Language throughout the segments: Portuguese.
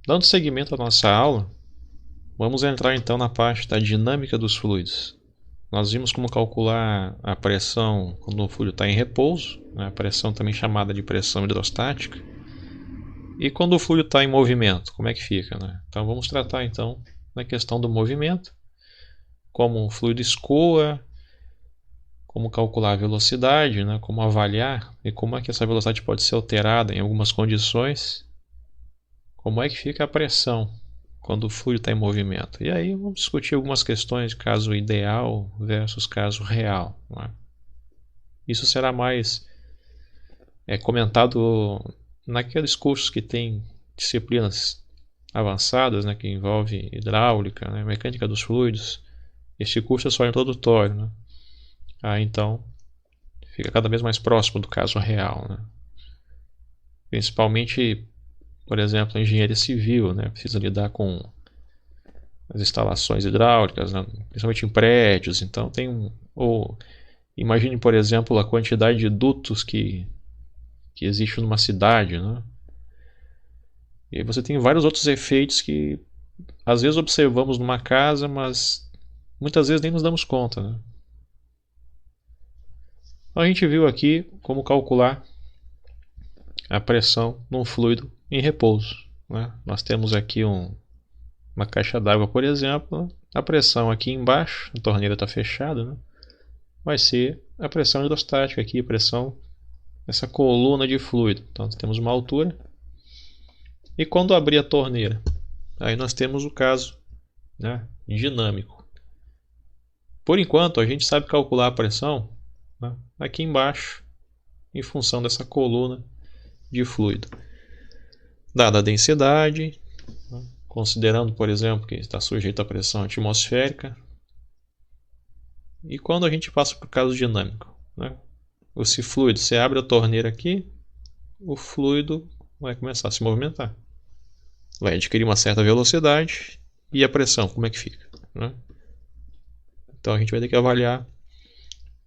Dando seguimento à nossa aula, vamos entrar então na parte da dinâmica dos fluidos. Nós vimos como calcular a pressão quando o fluido está em repouso, a pressão também chamada de pressão hidrostática. E quando o fluido está em movimento, como é que fica, né? Então vamos tratar então da questão do movimento, como o fluido escoa, como calcular a velocidade, né? Como avaliar e como é que essa velocidade pode ser alterada em algumas condições. Como é que fica a pressão quando o fluido está em movimento? E aí vamos discutir algumas questões de caso ideal versus caso real. Não é? Isso será mais comentado naqueles cursos que tem disciplinas avançadas, né, que envolve hidráulica, né, mecânica dos fluidos. Este curso é só introdutório, né? Então fica cada vez mais próximo do caso real, né? Principalmente, por exemplo, a engenharia civil, né, precisa lidar com as instalações hidráulicas, né, principalmente em prédios. Então imagine, por exemplo, a quantidade de dutos que existe numa cidade, né? E aí você tem vários outros efeitos que às vezes observamos numa casa, mas muitas vezes nem nos damos conta, né? Então a gente viu aqui como calcular a pressão num fluido em repouso, né? Nós temos aqui uma caixa d'água, por exemplo. A pressão aqui embaixo, a torneira está fechada, né? Vai ser a pressão hidrostática aqui, a pressão dessa coluna de fluido. Então temos uma altura. E quando abrir a torneira, aí nós temos o caso, né, dinâmico. Por enquanto a gente sabe calcular a pressão, né, aqui embaixo, em função dessa coluna de fluido. Dada a densidade, né, considerando, por exemplo, que está sujeito à pressão atmosférica. E quando a gente passa para o caso dinâmico, né, esse fluido, você abre a torneira aqui, o fluido vai começar a se movimentar. Vai adquirir uma certa velocidade. E a pressão, como é que fica, né? Então a gente vai ter que avaliar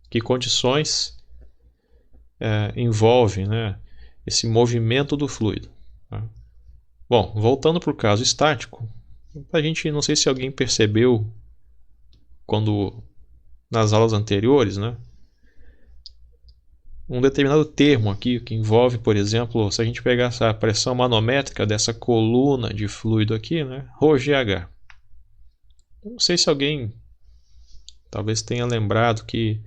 que condições envolve, né, esse movimento do fluido. Tá? Bom, voltando para o caso estático, a gente, não sei se alguém percebeu quando nas aulas anteriores, né, um determinado termo aqui que envolve, por exemplo, se a gente pegar essa pressão manométrica dessa coluna de fluido aqui, né, ρGH. Não sei se alguém talvez tenha lembrado que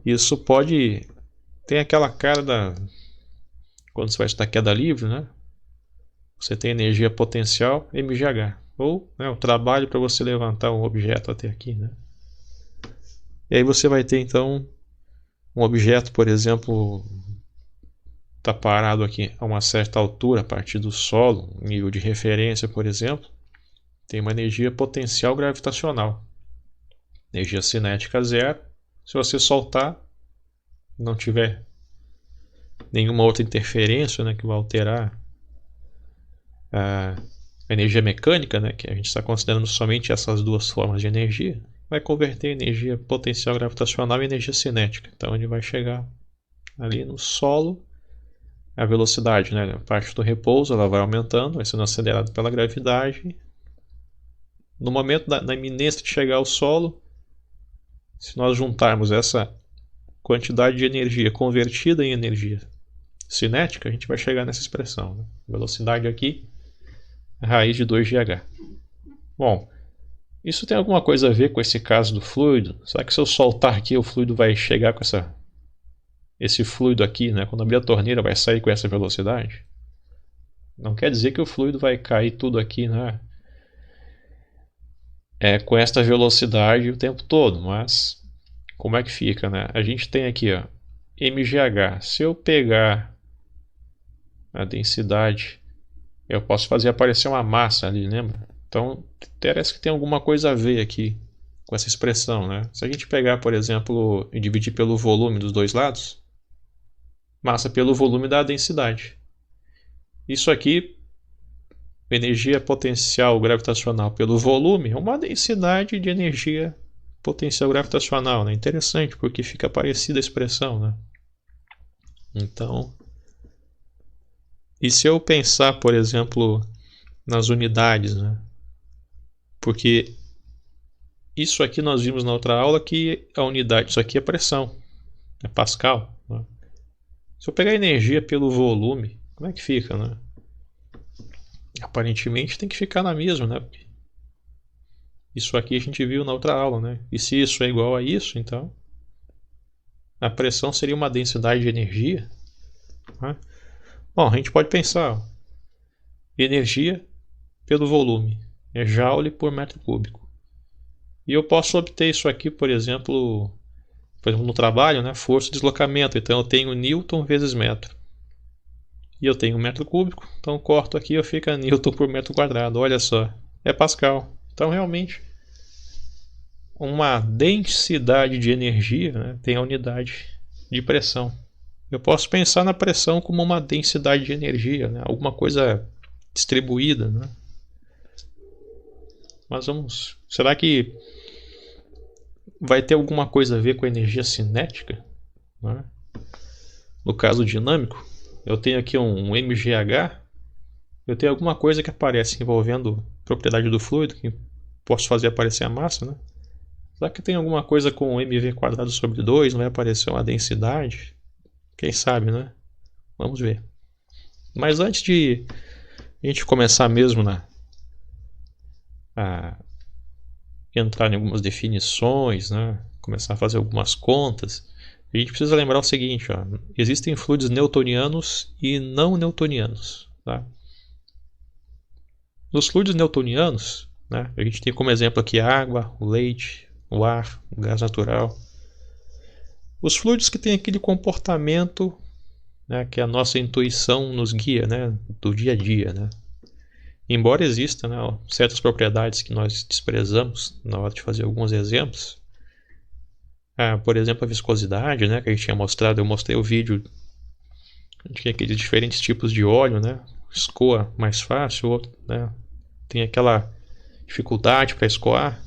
isso pode ter aquela cara da quando você vai estudar queda livre, né? Você tem energia potencial mgh, ou, né, o trabalho para você levantar um objeto até aqui, né? E aí você vai ter então um objeto, por exemplo, está parado aqui a uma certa altura a partir do solo, nível de referência, por exemplo, tem uma energia potencial gravitacional, energia cinética zero. Se você soltar, não tiver nenhuma outra interferência, né, que vai alterar a energia mecânica, né, que a gente está considerando somente essas duas formas de energia, vai converter energia potencial gravitacional em energia cinética. Então ele vai chegar ali no solo, a velocidade, né, a parte do repouso, ela vai aumentando, vai sendo acelerada pela gravidade. No momento da iminência de chegar ao solo, se nós juntarmos essa quantidade de energia convertida em energia cinética, a gente vai chegar nessa expressão, né? Velocidade aqui, raiz de 2GH. Bom, isso tem alguma coisa a ver com esse caso do fluido? Será que se eu soltar aqui, o fluido vai chegar com esse fluido aqui, né? Quando abrir a torneira, vai sair com essa velocidade? Não quer dizer que o fluido vai cair tudo aqui, né, com esta velocidade o tempo todo, mas como é que fica, né? A gente tem aqui, ó, mgh. Se eu pegar a densidade, eu posso fazer aparecer uma massa ali, lembra? Então parece que tem alguma coisa a ver aqui com essa expressão, né? Se a gente pegar, por exemplo, e dividir pelo volume dos dois lados, massa pelo volume dá a densidade. Isso aqui, energia potencial gravitacional pelo volume, é uma densidade de energia potencial gravitacional, né? Interessante, porque fica parecida a expressão, né? Então, e se eu pensar, por exemplo, nas unidades, né? Porque isso aqui nós vimos na outra aula que a unidade, isso aqui é pressão, é Pascal, né? Se eu pegar energia pelo volume, como é que fica, né? Aparentemente tem que ficar na mesma, né? Isso aqui a gente viu na outra aula, né? E se isso é igual a isso, então a pressão seria uma densidade de energia, né? Bom, a gente pode pensar, ó, energia pelo volume é joule por metro cúbico. E eu posso obter isso aqui, por exemplo no trabalho, né? Força de deslocamento. Então eu tenho Newton vezes metro. E eu tenho metro cúbico, então corto aqui e fica Newton por metro quadrado. Olha só, é Pascal. Então realmente uma densidade de energia, né, tem a unidade de pressão. Eu posso pensar na pressão como uma densidade de energia, né, alguma coisa distribuída, né? Mas vamos... Será que vai ter alguma coisa a ver com a energia cinética, né? No caso dinâmico, eu tenho aqui um MGH, eu tenho alguma coisa que aparece envolvendo propriedade do fluido, que posso fazer aparecer a massa, né? Será que tem alguma coisa com mv²/2? Não vai aparecer uma densidade? Quem sabe, né? Vamos ver. Mas antes de a gente começar mesmo a entrar em algumas definições, né? Começar a fazer algumas contas, a gente precisa lembrar o seguinte, ó, existem fluidos newtonianos e não newtonianos, tá? Nos fluidos newtonianos, né, a gente tem como exemplo aqui a água, o leite, o ar, o gás natural. Os fluidos que têm aquele comportamento, né, que a nossa intuição nos guia, né, do dia a dia, né? Embora exista, né, certas propriedades que nós desprezamos na hora de fazer alguns exemplos, por exemplo, a viscosidade, né, que a gente tinha mostrado, eu mostrei o vídeo de aqueles diferentes tipos de óleo, né, escoa mais fácil, outro, né, tem aquela dificuldade para escoar,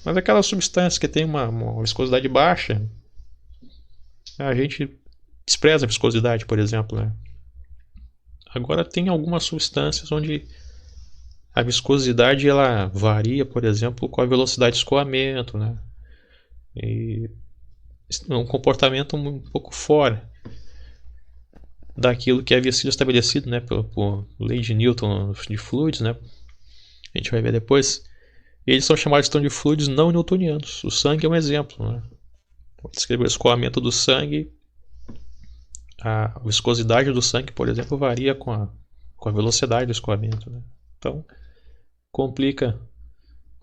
mas aquelas substâncias que tem uma viscosidade baixa, a gente despreza a viscosidade, por exemplo, né? Agora tem algumas substâncias onde a viscosidade ela varia, por exemplo, com a velocidade de escoamento, né? E é um comportamento um pouco fora daquilo que havia sido estabelecido, né, por lei de Newton de fluidos, né? A gente vai ver depois. Eles são chamados então de fluidos não newtonianos. O sangue é um exemplo, né? Pode descrever o escoamento do sangue. A viscosidade do sangue, por exemplo, varia com a velocidade do escoamento, né? Então, complica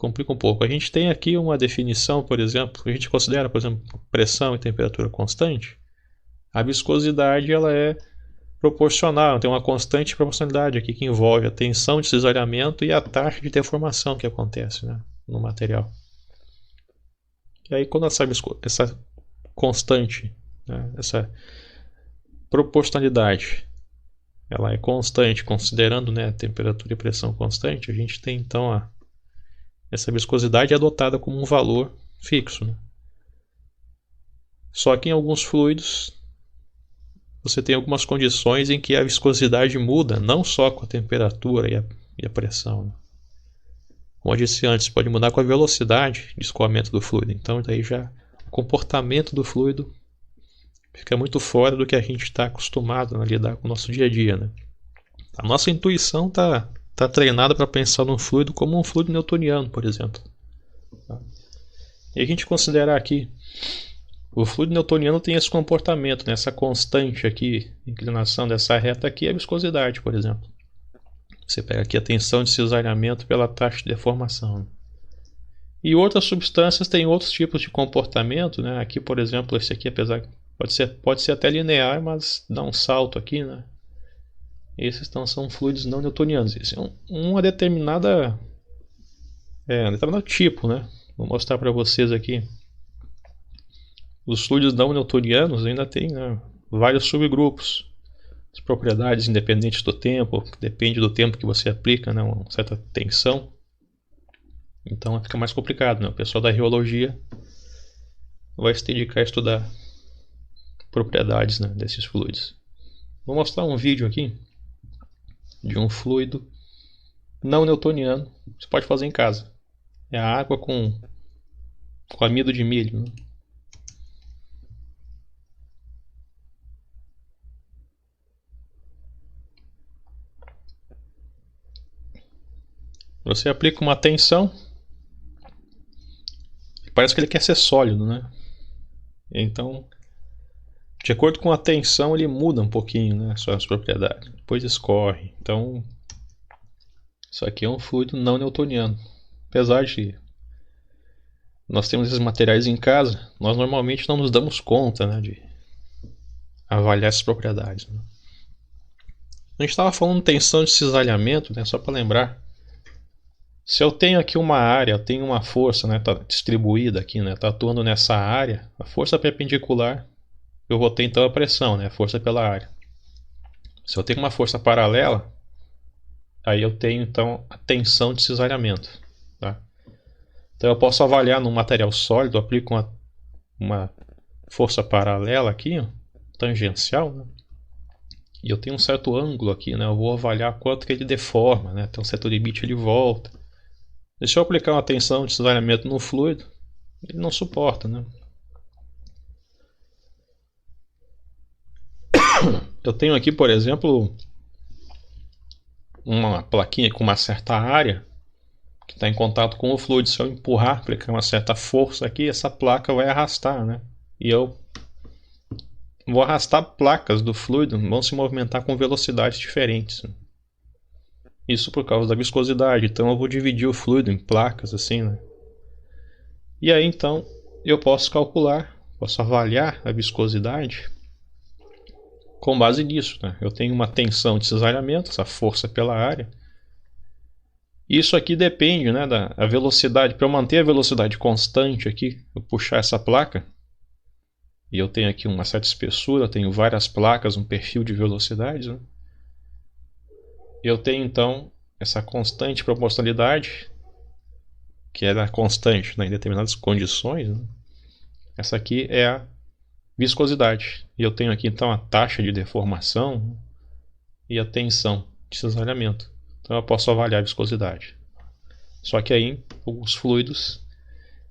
um pouco. A gente tem aqui uma definição, por exemplo, a gente considera, por exemplo, pressão e temperatura constante. A viscosidade ela é proporcional, tem uma constante proporcionalidade aqui que envolve a tensão de cisalhamento e a taxa de deformação que acontece, né, no material. E aí quando essa constante, né, essa proporcionalidade, ela é constante, considerando, né, a temperatura e pressão constante, a gente tem então essa viscosidade é adotada como um valor fixo, né? Só que em alguns fluidos você tem algumas condições em que a viscosidade muda, não só com a temperatura e a pressão, né? Como eu disse antes, pode mudar com a velocidade de escoamento do fluido. Então daí já o comportamento do fluido fica muito fora do que a gente está acostumado a lidar com o nosso dia a dia, né? A nossa intuição está treinada para pensar no fluido como um fluido newtoniano, por exemplo. E a gente considerar aqui o fluido newtoniano tem esse comportamento, né? Essa constante aqui, inclinação dessa reta aqui é a viscosidade, por exemplo. Você pega aqui a tensão de cisalhamento pela taxa de deformação. E outras substâncias têm outros tipos de comportamento, né? Aqui, por exemplo, esse aqui, apesar que pode ser até linear, mas dá um salto aqui, né? Esses então são fluidos não newtonianos. Esse é um determinado tipo, né? Vou mostrar para vocês aqui. Os fluidos não newtonianos ainda tem, né, vários subgrupos. As propriedades independentes do tempo, que depende do tempo que você aplica, né, uma certa tensão. Então fica mais complicado, né? O pessoal da riologia vai se dedicar a estudar propriedades, né, desses fluidos. Vou mostrar um vídeo aqui de um fluido não newtoniano. Você pode fazer em casa. É a água com amido de milho, né? Você aplica uma tensão. Parece que ele quer ser sólido, né? Então, de acordo com a tensão, ele muda um pouquinho, né, suas propriedades. Depois escorre. Então, isso aqui é um fluido não newtoniano. Apesar de nós termos esses materiais em casa, nós normalmente não nos damos conta, né, de avaliar essas propriedades, né? A gente estava falando de tensão de cisalhamento, né, só para lembrar. Se eu tenho aqui uma área, eu tenho uma força, né, tá distribuída aqui, né, tá atuando nessa área, a força perpendicular, eu vou ter então a pressão, né, a força pela área. Se eu tenho uma força paralela, aí eu tenho então a tensão de cisalhamento, tá? Então eu posso avaliar num material sólido, eu aplico uma força paralela aqui, ó, tangencial, né? E eu tenho um certo ângulo aqui, né? Eu vou avaliar quanto que ele deforma, né? Então, certo limite ele volta. Se eu aplicar uma tensão de cisalhamento no fluido, ele não suporta, né? Eu tenho aqui, por exemplo, uma plaquinha com uma certa área que está em contato com o fluido. Se eu empurrar, aplicar uma certa força aqui, essa placa vai arrastar, né? E eu vou arrastar placas do fluido, vão se movimentar com velocidades diferentes. Isso por causa da viscosidade. Então eu vou dividir o fluido em placas assim, né? E aí então eu posso calcular, posso avaliar a viscosidade com base nisso, né? Eu tenho uma tensão de cisalhamento, essa força pela área. Isso aqui depende, né, da velocidade. Para eu manter a velocidade constante aqui, eu puxar essa placa, e eu tenho aqui uma certa espessura, eu tenho várias placas, um perfil de velocidades, né? Eu tenho então essa constante proporcionalidade, que é constante, né, em determinadas condições, né? Essa aqui é a viscosidade. E eu tenho aqui então a taxa de deformação e a tensão de cisalhamento. Então eu posso avaliar a viscosidade. Só que aí os fluidos,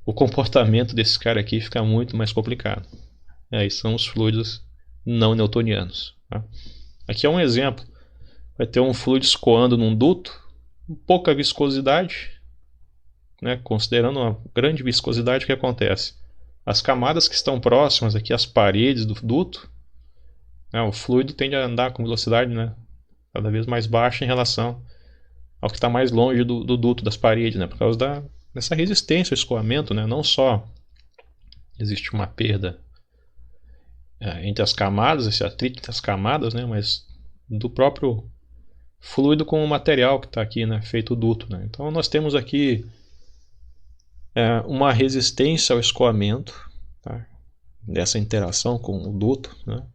o comportamento desse cara aqui fica muito mais complicado. Aí são os fluidos não newtonianos, tá? Aqui é um exemplo. Vai ter um fluido escoando num duto, pouca viscosidade, né? Considerando uma grande viscosidade, o que acontece? As camadas que estão próximas aqui às paredes do duto, né, o fluido tende a andar com velocidade, né, cada vez mais baixa em relação ao que está mais longe do duto, das paredes, né, por causa dessa resistência ao escoamento, né? Não só existe uma perda entre as camadas, esse atrito entre as camadas, né, mas do próprio fluido com o material que está aqui, né, feito o duto, né? Então nós temos aqui uma resistência ao escoamento, tá? Dessa interação com o duto, né?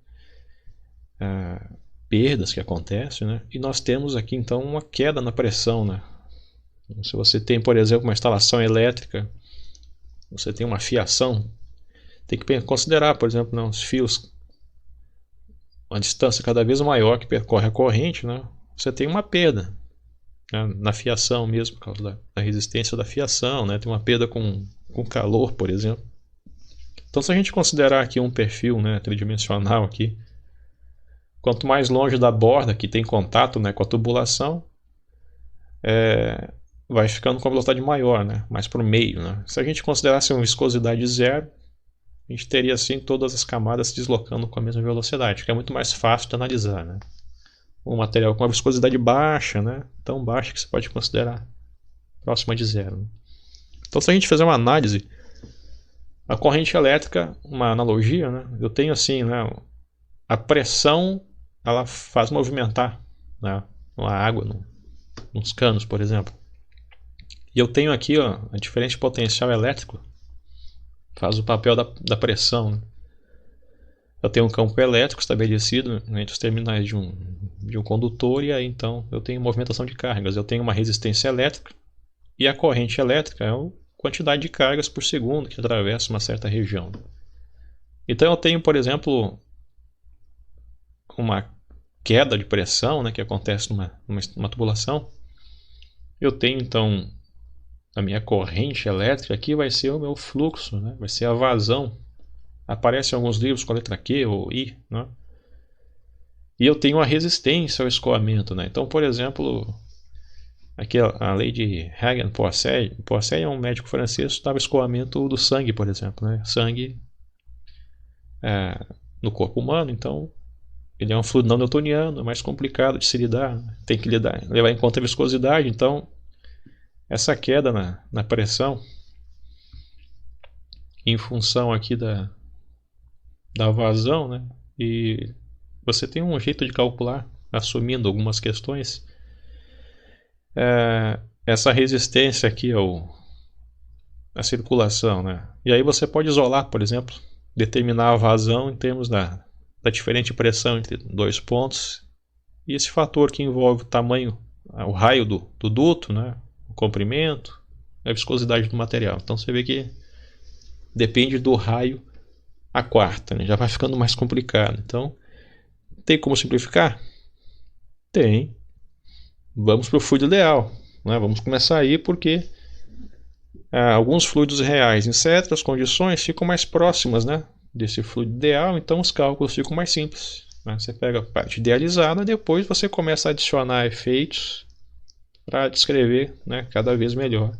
Perdas que acontecem, né? E nós temos aqui então uma queda na pressão, né? Se você tem, por exemplo, uma instalação elétrica, você tem uma fiação, tem que considerar, por exemplo, né, os fios, uma distância cada vez maior que percorre a corrente, né? Você tem uma perda, né, na fiação mesmo, por causa da resistência da fiação, né? Tem uma perda com calor, por exemplo. Então, se a gente considerar aqui um perfil, né, tridimensional aqui, quanto mais longe da borda que tem contato, né, com a tubulação, vai ficando com a velocidade maior, né, mais para o meio, né? Se a gente considerasse uma viscosidade zero, a gente teria assim todas as camadas se deslocando com a mesma velocidade, que é muito mais fácil de analisar, né? Um material com uma viscosidade baixa, né, tão baixa que você pode considerar próxima de zero, né? Então, se a gente fizer uma análise, a corrente elétrica, uma analogia, né, eu tenho assim, né, a pressão, ela faz movimentar, né, a água nos canos, por exemplo. E eu tenho aqui, ó, a diferença de potencial elétrico faz o papel da pressão, né? Eu tenho um campo elétrico estabelecido entre os terminais de um condutor, e aí então eu tenho movimentação de cargas. Eu tenho uma resistência elétrica, e a corrente elétrica é a quantidade de cargas por segundo que atravessa uma certa região. Então eu tenho, por exemplo, uma queda de pressão, né, que acontece numa tubulação. Eu tenho então a minha corrente elétrica aqui, vai ser o meu fluxo, né? Vai ser a vazão. Aparece em alguns livros com a letra Q ou I, né? E eu tenho a resistência ao escoamento, né? Então, por exemplo, aqui a lei de Hagen-Poiseuille. Poiseuille é um médico francês que estava escoamento do sangue, por exemplo, né? Sangue no corpo humano, então ele é um fluido não newtoniano, é mais complicado de se lidar, né? Tem que levar em conta a viscosidade, então essa queda na pressão em função aqui da vazão, né? E você tem um jeito de calcular, assumindo algumas questões, essa resistência aqui à circulação, né? E aí você pode isolar, por exemplo, determinar a vazão em termos da diferente pressão entre dois pontos, e esse fator que envolve o tamanho, o raio do duto, né? O comprimento, a viscosidade do material. Então você vê que depende do raio a quarta, né? Já vai ficando mais complicado. Então, tem como simplificar? Tem. Vamos para o fluido ideal, né? Vamos começar aí porque alguns fluidos reais em certas condições ficam mais próximas, né, desse fluido ideal, então os cálculos ficam mais simples, né? Você pega a parte idealizada, depois você começa a adicionar efeitos para descrever, né, cada vez melhor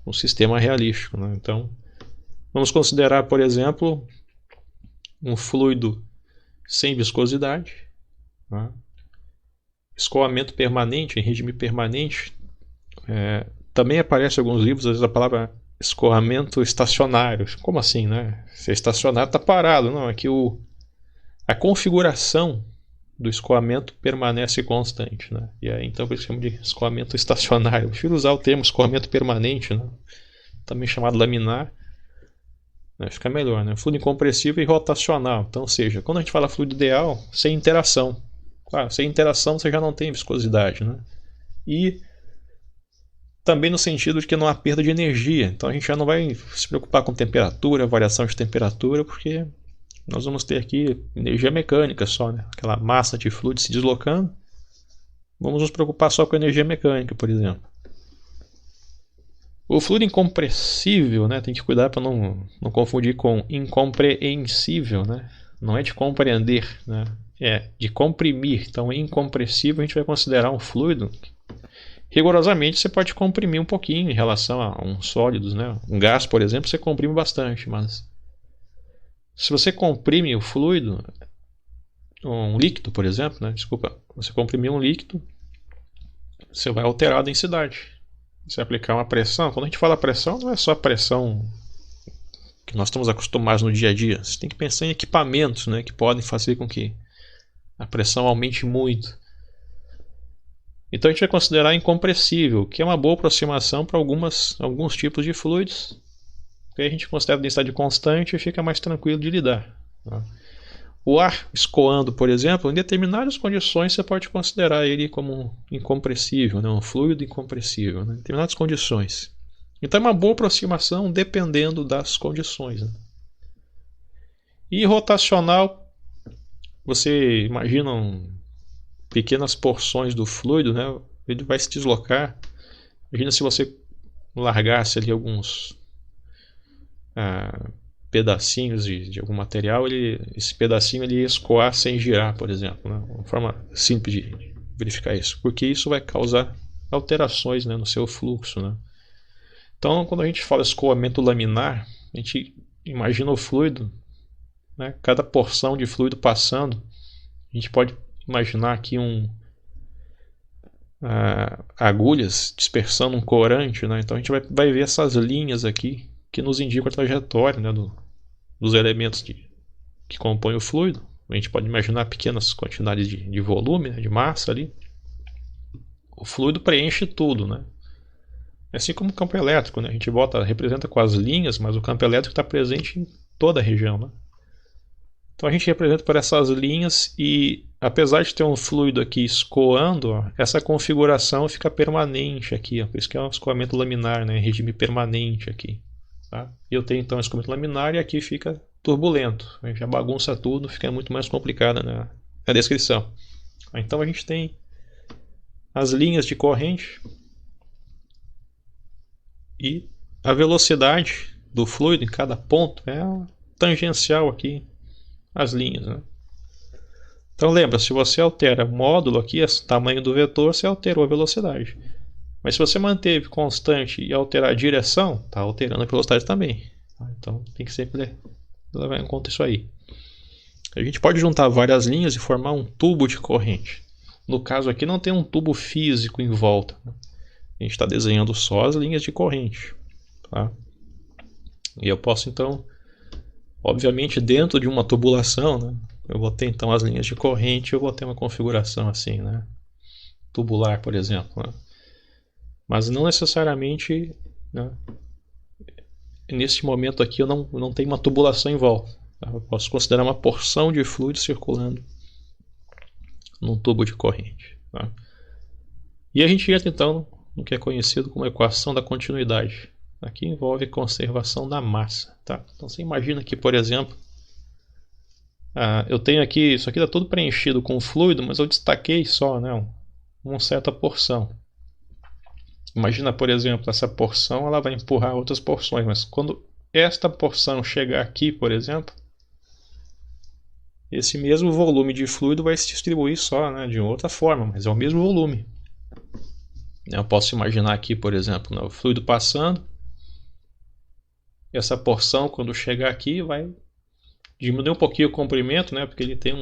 um sistema realístico, né? Então, vamos considerar, por exemplo, um fluido sem viscosidade, né? Escoamento permanente, em regime permanente. Também aparece em alguns livros, às vezes, a palavra escoamento estacionário. Como assim, né? Se é estacionário, está parado. Não, é que a configuração do escoamento permanece constante, né? E aí, então, por isso chama de escoamento estacionário. Eu prefiro usar o termo escoamento permanente, né? Também chamado laminar, né? Fica melhor, né? Fluido incompressível e rotacional. Então, ou seja, quando a gente fala fluido ideal, sem interação. Claro, sem interação você já não tem viscosidade, né? E também no sentido de que não há perda de energia. Então a gente já não vai se preocupar com temperatura, variação de temperatura, porque nós vamos ter aqui energia mecânica só, né? Aquela massa de fluido se deslocando. Vamos nos preocupar só com energia mecânica, por exemplo. O fluido incompressível, né? Tem que cuidar para não confundir com incompreensível, né? Não é de compreender, né? É de comprimir. Então, incompressível a gente vai considerar um fluido. Rigorosamente, você pode comprimir um pouquinho em relação a uns sólidos, né? Um gás, por exemplo, você comprime bastante, mas se você comprime o fluido, um líquido, por exemplo, né? Desculpa, você comprimir um líquido, você vai alterar a densidade. Se aplicar uma pressão, quando a gente fala pressão, não é só a pressão que nós estamos acostumados no dia a dia. Você tem que pensar em equipamentos, né, que podem fazer com que a pressão aumente muito. Então a gente vai considerar incompressível, que é uma boa aproximação para alguns tipos de fluidos. Porque a gente considera a densidade constante e fica mais tranquilo de lidar, tá? O ar escoando, por exemplo, em determinadas condições você pode considerar ele como incompressível, né? Um fluido incompressível, né? Em determinadas condições. Então é uma boa aproximação dependendo das condições, né? E rotacional, você imagina pequenas porções do fluido, né? Ele vai se deslocar. Imagina se você largasse ali alguns pedacinhos de algum material, esse pedacinho ele ia escoar sem girar, por exemplo, né? Uma forma simples de verificar isso, porque isso vai causar alterações, né, no seu fluxo, né? Então, quando a gente fala escoamento laminar, a gente imagina o fluido, né? Cada porção de fluido passando, a gente pode imaginar aqui agulhas dispersando um corante, né? Então a gente vai ver essas linhas aqui que nos indicam a trajetória, né, dos elementos que compõem o fluido. A gente pode imaginar pequenas quantidades de volume, né, de massa ali. O fluido preenche tudo, né? Assim como o campo elétrico, né? A gente representa com as linhas, mas o campo elétrico está presente em toda a região, né? Então a gente representa por essas linhas e, apesar de ter um fluido aqui escoando, ó, essa configuração fica permanente aqui, ó, por isso que é um escoamento laminar, né? Regime permanente aqui. Tá? Eu tenho então escoamento laminar e aqui fica turbulento. A gente já bagunça tudo, fica muito mais complicada na descrição. Então a gente tem as linhas de corrente E a velocidade do fluido em cada ponto é tangencial aqui às linhas, né? Então lembra, se você altera o módulo aqui, o tamanho do vetor, você alterou a velocidade. Mas se você manteve constante e alterar a direção, está alterando a velocidade também. Então tem que sempre levar em conta isso aí. A gente pode juntar várias linhas e formar um tubo de corrente. No caso aqui não tem um tubo físico em volta, né? A gente está desenhando só as linhas de corrente, tá? E eu posso então, obviamente dentro de uma tubulação, né, eu vou ter então as linhas de corrente, eu vou ter uma configuração assim, né, tubular, por exemplo, né? Mas não necessariamente, né, nesse momento aqui eu não tenho uma tubulação em volta, tá? Eu posso considerar uma porção de fluido circulando num tubo de corrente, tá? E a gente entra então no que é conhecido como equação da continuidade. Aqui envolve conservação da massa, tá? Então você imagina que, por exemplo, eu tenho aqui, isso aqui está todo preenchido com fluido, mas eu destaquei só, né, uma certa porção. Imagina, por exemplo, essa porção ela vai empurrar outras porções, mas quando esta porção chegar aqui, por exemplo, esse mesmo volume de fluido vai se distribuir só, né, de outra forma, mas é o mesmo volume. Eu posso imaginar aqui, por exemplo, né, o fluido passando. Essa porção, quando chegar aqui, vai diminuir um pouquinho o comprimento, né, porque ele tem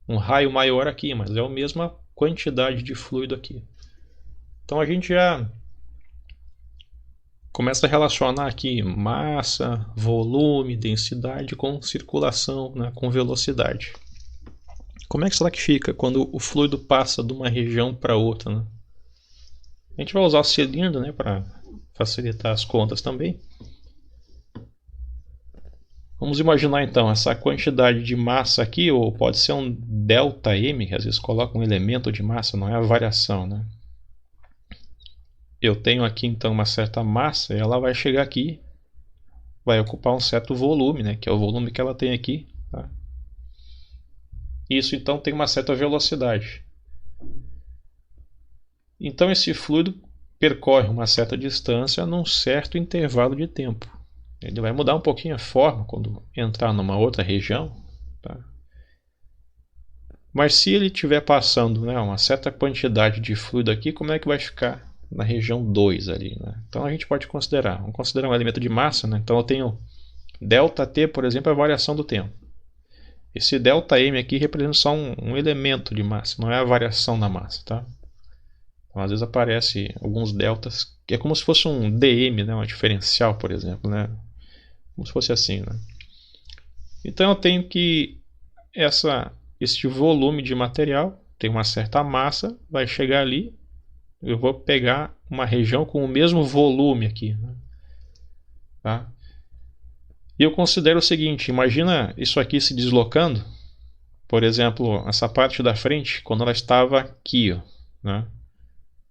um raio maior aqui, mas é a mesma quantidade de fluido aqui. Então a gente já começa a relacionar aqui massa, volume, densidade com circulação, né, com velocidade. Como é que será que fica quando o fluido passa de uma região para outra, né? A gente vai usar o cilindro, né, para facilitar as contas também. Vamos imaginar então essa quantidade de massa aqui, ou pode ser um ΔM, que às vezes coloca um elemento de massa, não é a variação, né? Eu tenho aqui então uma certa massa, e ela vai chegar aqui, vai ocupar um certo volume, né, que é o volume que ela tem aqui, tá? Isso então tem uma certa velocidade. Então esse fluido percorre uma certa distância num certo intervalo de tempo. Ele vai mudar um pouquinho a forma quando entrar numa outra região, tá? Mas se ele estiver passando, né, uma certa quantidade de fluido aqui, como é que vai ficar na região 2 ali, né? Então a gente pode considerar, vamos considerar um elemento de massa, né? Então eu tenho ΔT, por exemplo, é a variação do tempo. Esse ΔM aqui representa só um elemento de massa, não é a variação da massa, tá? Então, às vezes aparece alguns deltas, que é como se fosse um dm, né, um diferencial, por exemplo, né? Como se fosse assim, né? Então eu tenho que este volume de material tem uma certa massa, vai chegar ali, eu vou pegar uma região com o mesmo volume aqui, né? Tá? E eu considero o seguinte, imagina isso aqui se deslocando, por exemplo, essa parte da frente, quando ela estava aqui, ó, né?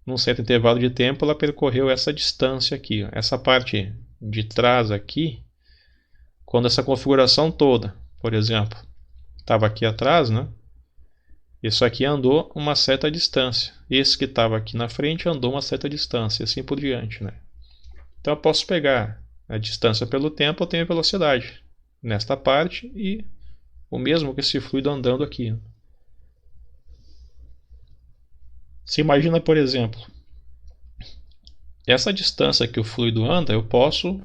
Num certo intervalo de tempo ela percorreu essa distância aqui, ó. Essa parte de trás aqui, quando essa configuração toda, por exemplo, estava aqui atrás, né? Isso aqui andou uma certa distância. Esse que estava aqui na frente andou uma certa distância, e assim por diante, né? Então eu posso pegar a distância pelo tempo, eu tenho a velocidade nesta parte e o mesmo que esse fluido andando aqui. Você imagina, por exemplo, essa distância que o fluido anda, eu posso,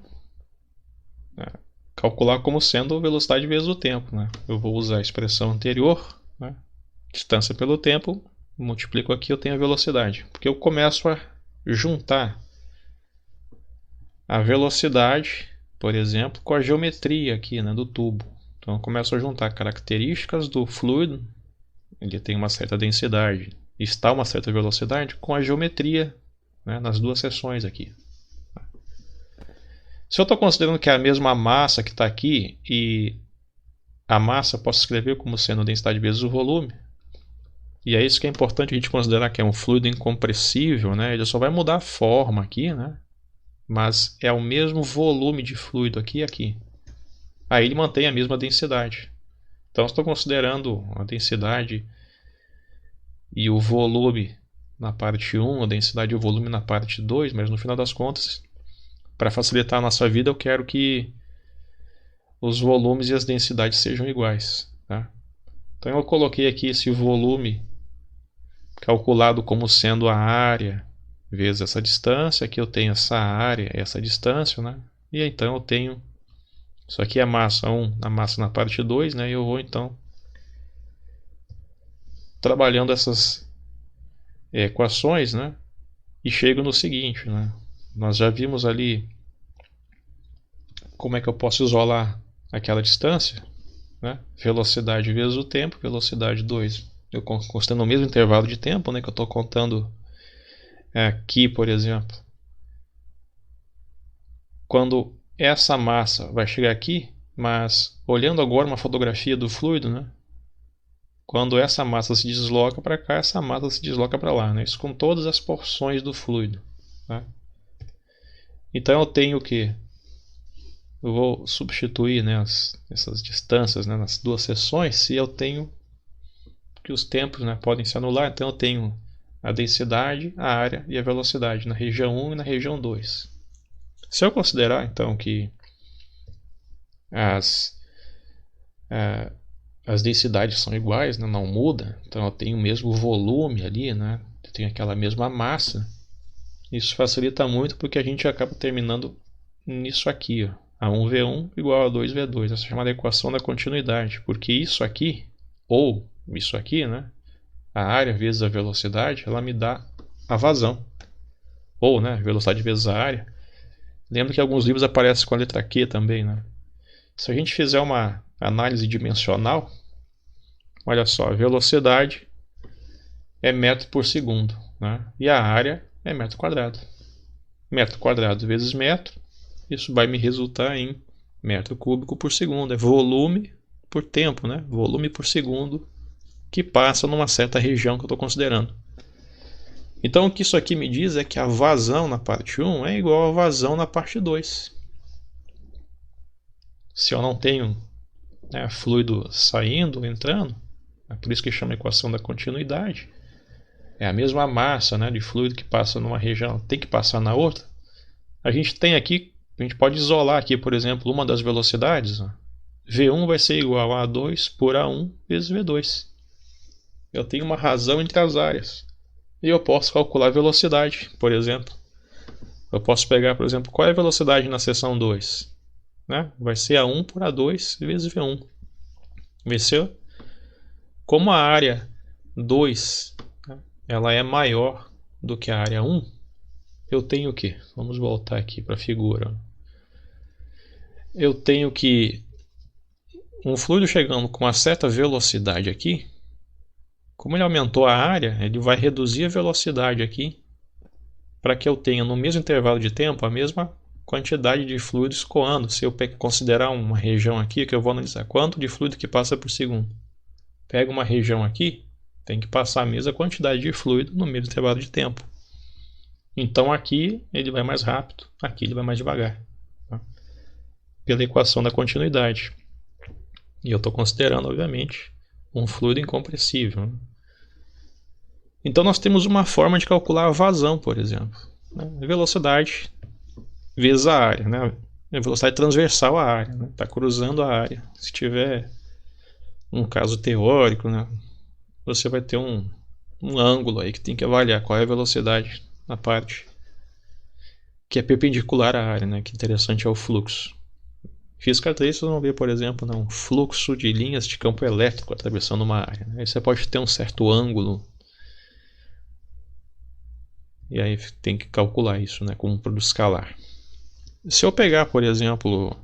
né, calcular como sendo a velocidade vezes o tempo, né? Eu vou usar a expressão anterior, né? Distância pelo tempo, multiplico aqui, eu tenho a velocidade. Porque eu começo a juntar a velocidade, por exemplo, com a geometria aqui, né, do tubo. Então eu começo a juntar características do fluido, ele tem uma certa densidade, está uma certa velocidade, com a geometria, né, nas duas seções aqui. Se eu estou considerando que é a mesma massa que está aqui, e a massa posso escrever como sendo a densidade vezes o volume, e é isso que é importante a gente considerar, que é um fluido incompressível, né? Ele só vai mudar a forma aqui, né? Mas é o mesmo volume de fluido aqui e aqui. Aí ele mantém a mesma densidade. Então estou considerando a densidade e o volume na parte 1, a densidade e o volume na parte 2, mas no final das contas, para facilitar a nossa vida, eu quero que os volumes e as densidades sejam iguais, tá? Então eu coloquei aqui esse volume calculado como sendo a área vezes essa distância. Aqui eu tenho essa área e essa distância, né? E então eu tenho, isso aqui é a massa 1, a massa na parte 2, né? E eu vou então trabalhando essas equações, né? E chego no seguinte, né? Nós já vimos ali como é que eu posso isolar aquela distância, né? Velocidade vezes o tempo, velocidade 2, eu constando o mesmo intervalo de tempo, né? Que eu estou contando aqui, por exemplo. Quando essa massa vai chegar aqui, mas olhando agora uma fotografia do fluido, né? Quando essa massa se desloca para cá, essa massa se desloca para lá, né? Isso com todas as porções do fluido, tá? Então eu tenho que eu vou substituir, né, essas distâncias, né, nas duas seções, se eu tenho que os tempos, né, podem se anular. Então eu tenho a densidade, a área e a velocidade na região 1 e na região 2. Se eu considerar então que as densidades são iguais, né, não muda, então eu tenho o mesmo volume ali, né, eu tenho aquela mesma massa, isso facilita muito porque a gente acaba terminando nisso aqui, ó. A1V1 igual a 2V2, essa é chamada equação da continuidade, porque isso aqui, ou isso aqui, né, a área vezes a velocidade, ela me dá a vazão, ou, né, velocidade vezes a área. Lembra que alguns livros aparecem com a letra Q também, né? Se a gente fizer uma análise dimensional, olha só, a velocidade é metro por segundo, né, e a área é metro quadrado. Metro quadrado vezes metro, isso vai me resultar em metro cúbico por segundo. É volume por tempo, né? Volume por segundo que passa numa certa região que eu estou considerando. Então o que isso aqui me diz é que a vazão na parte 1 é igual a vazão na parte 2. Se eu não tenho, né, fluido saindo ou entrando, é por isso que chama equação da continuidade. É a mesma massa, né, de fluido que passa numa região, tem que passar na outra. A gente tem aqui, a gente pode isolar aqui, por exemplo, uma das velocidades. V1 vai ser igual a A2 por A1 vezes V2. Eu tenho uma razão entre as áreas. E eu posso calcular a velocidade, por exemplo. Eu posso pegar, por exemplo, qual é a velocidade na seção 2? Né? Vai ser A1 por A2 vezes V1. Venceu? Como a área 2, né, ela é maior do que a área 1, eu tenho que, vamos voltar aqui para a figura. Eu tenho que um fluido chegando com uma certa velocidade aqui, como ele aumentou a área, ele vai reduzir a velocidade aqui para que eu tenha no mesmo intervalo de tempo a mesma quantidade de fluido escoando. Se eu considerar uma região aqui que eu vou analisar quanto de fluido que passa por segundo. Pego uma região aqui, tem que passar a mesma quantidade de fluido no mesmo intervalo de tempo. Então aqui ele vai mais rápido, aqui ele vai mais devagar, tá? Pela equação da continuidade. E eu estou considerando, obviamente, um fluido incompressível, né? Então nós temos uma forma de calcular a vazão, por exemplo, né? Velocidade vezes a área, né? A velocidade transversal à área, né? Está cruzando a área. Se tiver um caso teórico, né, você vai ter um ângulo aí que tem que avaliar qual é a velocidade na parte que é perpendicular à área, né? Que interessante é o fluxo. Física 3 vocês vão ver, por exemplo, um fluxo de linhas de campo elétrico atravessando uma área, né? Aí você pode ter um certo ângulo e aí tem que calcular isso, né, como um produto escalar. Se eu pegar, por exemplo,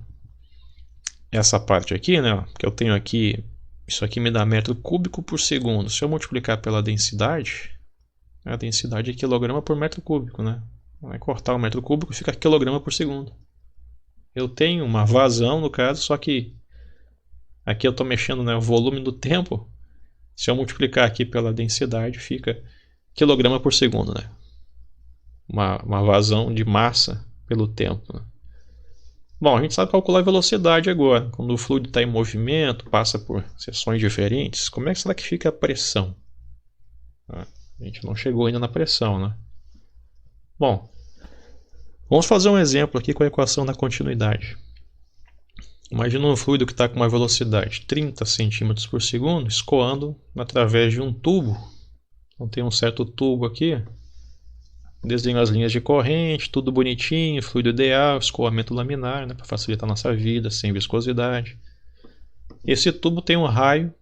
essa parte aqui, né, que eu tenho aqui, isso aqui me dá metro cúbico por segundo. Se eu multiplicar pela densidade, a densidade é quilograma por metro cúbico, né? Vai cortar o metro cúbico, fica quilograma por segundo. Eu tenho uma vazão no caso, só que aqui eu estou mexendo, né, o volume do tempo. Se eu multiplicar aqui pela densidade, fica quilograma por segundo, né? Uma vazão de massa pelo tempo, né? Bom, a gente sabe calcular a velocidade agora. Quando o fluido está em movimento, passa por seções diferentes, como é que será que fica a pressão? A gente não chegou ainda na pressão, né? Bom, vamos fazer um exemplo aqui com a equação da continuidade. Imagina um fluido que está com uma velocidade 30 centímetros por segundo escoando através de um tubo. Então tem um certo tubo aqui. Desenho as linhas de corrente, tudo bonitinho, fluido ideal, escoamento laminar, né, para facilitar a nossa vida, sem viscosidade. Esse tubo tem um raio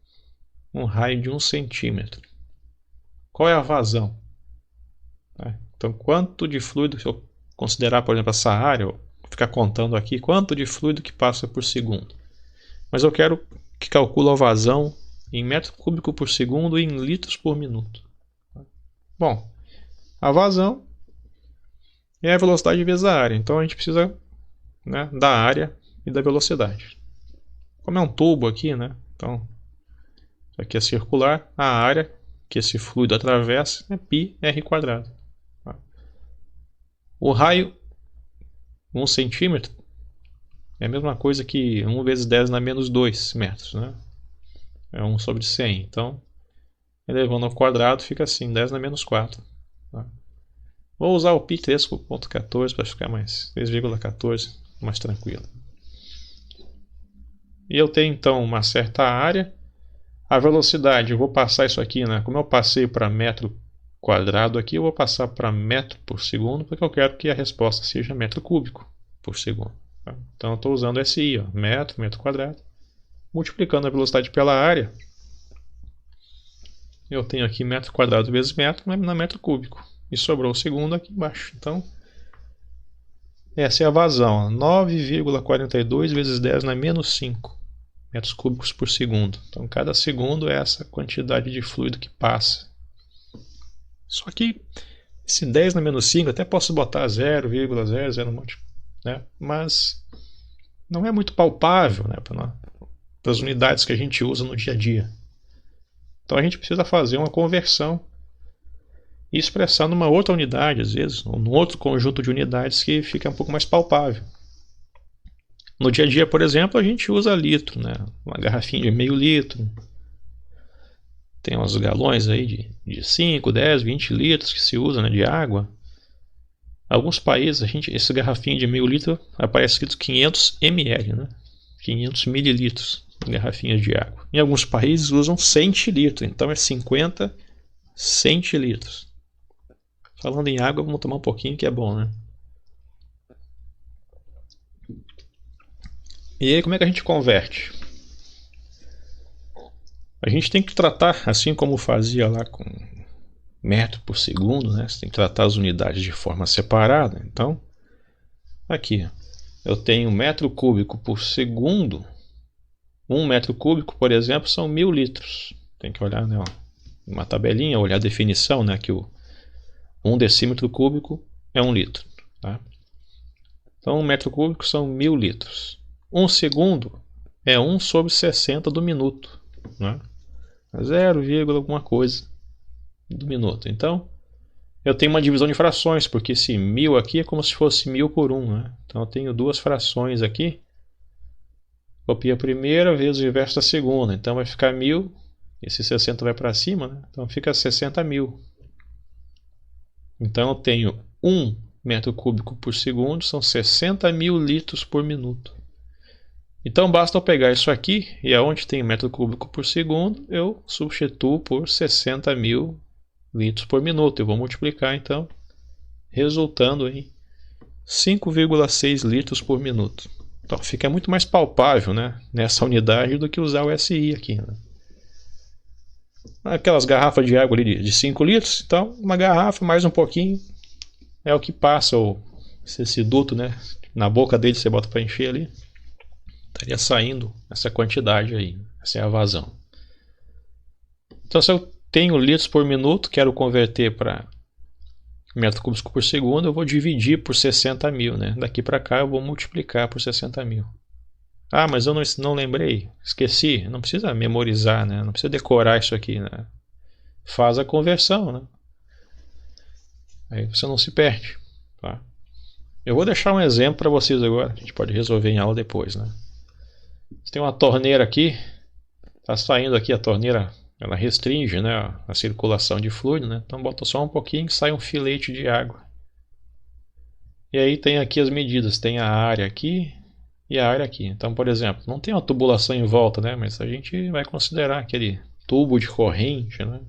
de 1 centímetro. Qual é a vazão? Então, quanto de fluido, se eu considerar, por exemplo, essa área, eu vou ficar contando aqui, quanto de fluido que passa por segundo. Mas eu quero que calcule a vazão em metro cúbico por segundo e em litros por minuto. Bom, a vazão é a velocidade vezes a área. Então a gente precisa, né, da área e da velocidade. Como é um tubo aqui, né? Então, isso aqui é circular. A área que esse fluido atravessa é πr². O raio, 1 centímetro, é a mesma coisa que 1 vezes 10 na menos 2 metros, né? É 1 sobre 100. Então, elevando ao quadrado, fica assim, 10 na menos 4. Tá? Vou usar o π 3.14 para ficar mais 3,14, mais tranquilo. E eu tenho então uma certa área. A velocidade, eu vou passar isso aqui, né? Como eu passei para metro quadrado aqui, eu vou passar para metro por segundo, porque eu quero que a resposta seja metro cúbico por segundo. Tá? Então eu estou usando SI, ó, metro quadrado, multiplicando a velocidade pela área. Eu tenho aqui metro quadrado vezes metro, na metro cúbico. E sobrou o segundo aqui embaixo. Então, essa é a vazão. 9,42 vezes 10 na menos 5 metros cúbicos por segundo. Então, cada segundo é essa quantidade de fluido que passa. Só que esse 10 na menos 5, até posso botar 0,00 um monte, né? Mas não é muito palpável, né, para as unidades que a gente usa no dia a dia. Então, a gente precisa fazer uma conversão e expressar numa outra unidade, às vezes, ou num outro conjunto de unidades que fica um pouco mais palpável. No dia a dia, por exemplo, a gente usa litro, né? Uma garrafinha de meio litro. Tem uns galões aí de 5, 10, 20 litros que se usa, né, de água. Alguns países, esse garrafinha de meio litro aparece escrito 500 ml, né? 500 mililitros de garrafinhas de água. Em alguns países usam centilitro, então é 50 centilitros. Falando em água, vamos tomar um pouquinho que é bom, né? E aí, como é que a gente converte? A gente tem que tratar, assim como fazia lá com metro por segundo, né? Você tem que tratar as unidades de forma separada. Então, aqui, eu tenho metro cúbico por segundo. 1 metro cúbico, por exemplo, são 1000 litros. Tem que olhar, né, ó, uma tabelinha, olhar a definição, né, que o 1 decímetro cúbico é 1 litro. Tá? Então, 1 metro cúbico são 1000 litros. 1 segundo é 1 sobre 60 do minuto. Né? 0, alguma coisa do minuto. Então, eu tenho uma divisão de frações, porque esse 1000 aqui é como se fosse 1000 por 1. Né? Então, eu tenho duas frações aqui. Copia a primeira vezes o inverso da segunda. Então, vai ficar 1000. Esse 60 vai para cima, né? Então fica 60.000. Então eu tenho 1 metro cúbico por segundo, são 60.000 litros por minuto. Então basta eu pegar isso aqui, e aonde tem metro cúbico por segundo, eu substituo por 60.000 litros por minuto. Eu vou multiplicar então, resultando em 5,6 litros por minuto. Então fica muito mais palpável, né, nessa unidade do que usar o SI aqui, né? Aquelas garrafas de água ali de 5 litros, então uma garrafa mais um pouquinho é o que passa, esse duto, né? Na boca dele você bota para encher ali, estaria saindo essa quantidade aí, essa é a vazão. Então se eu tenho litros por minuto, quero converter para metro cúbico por segundo, eu vou dividir por 60.000, né? Daqui para cá eu vou multiplicar por 60.000. Ah, mas eu não lembrei, esqueci. Não precisa memorizar, né? Não precisa decorar isso aqui, né? Faz a conversão, né? Aí você não se perde, tá? Eu vou deixar um exemplo para vocês agora. A gente pode resolver em aula depois, né? Você tem uma torneira aqui. Está saindo aqui a torneira ela restringe, né, a circulação de fluido, né? Então bota só um pouquinho e sai um filete de água. E aí tem aqui as medidas, tem a área aqui e a área aqui. Então, por exemplo, não tem uma tubulação em volta, né? Mas a gente vai considerar aquele tubo de corrente, né?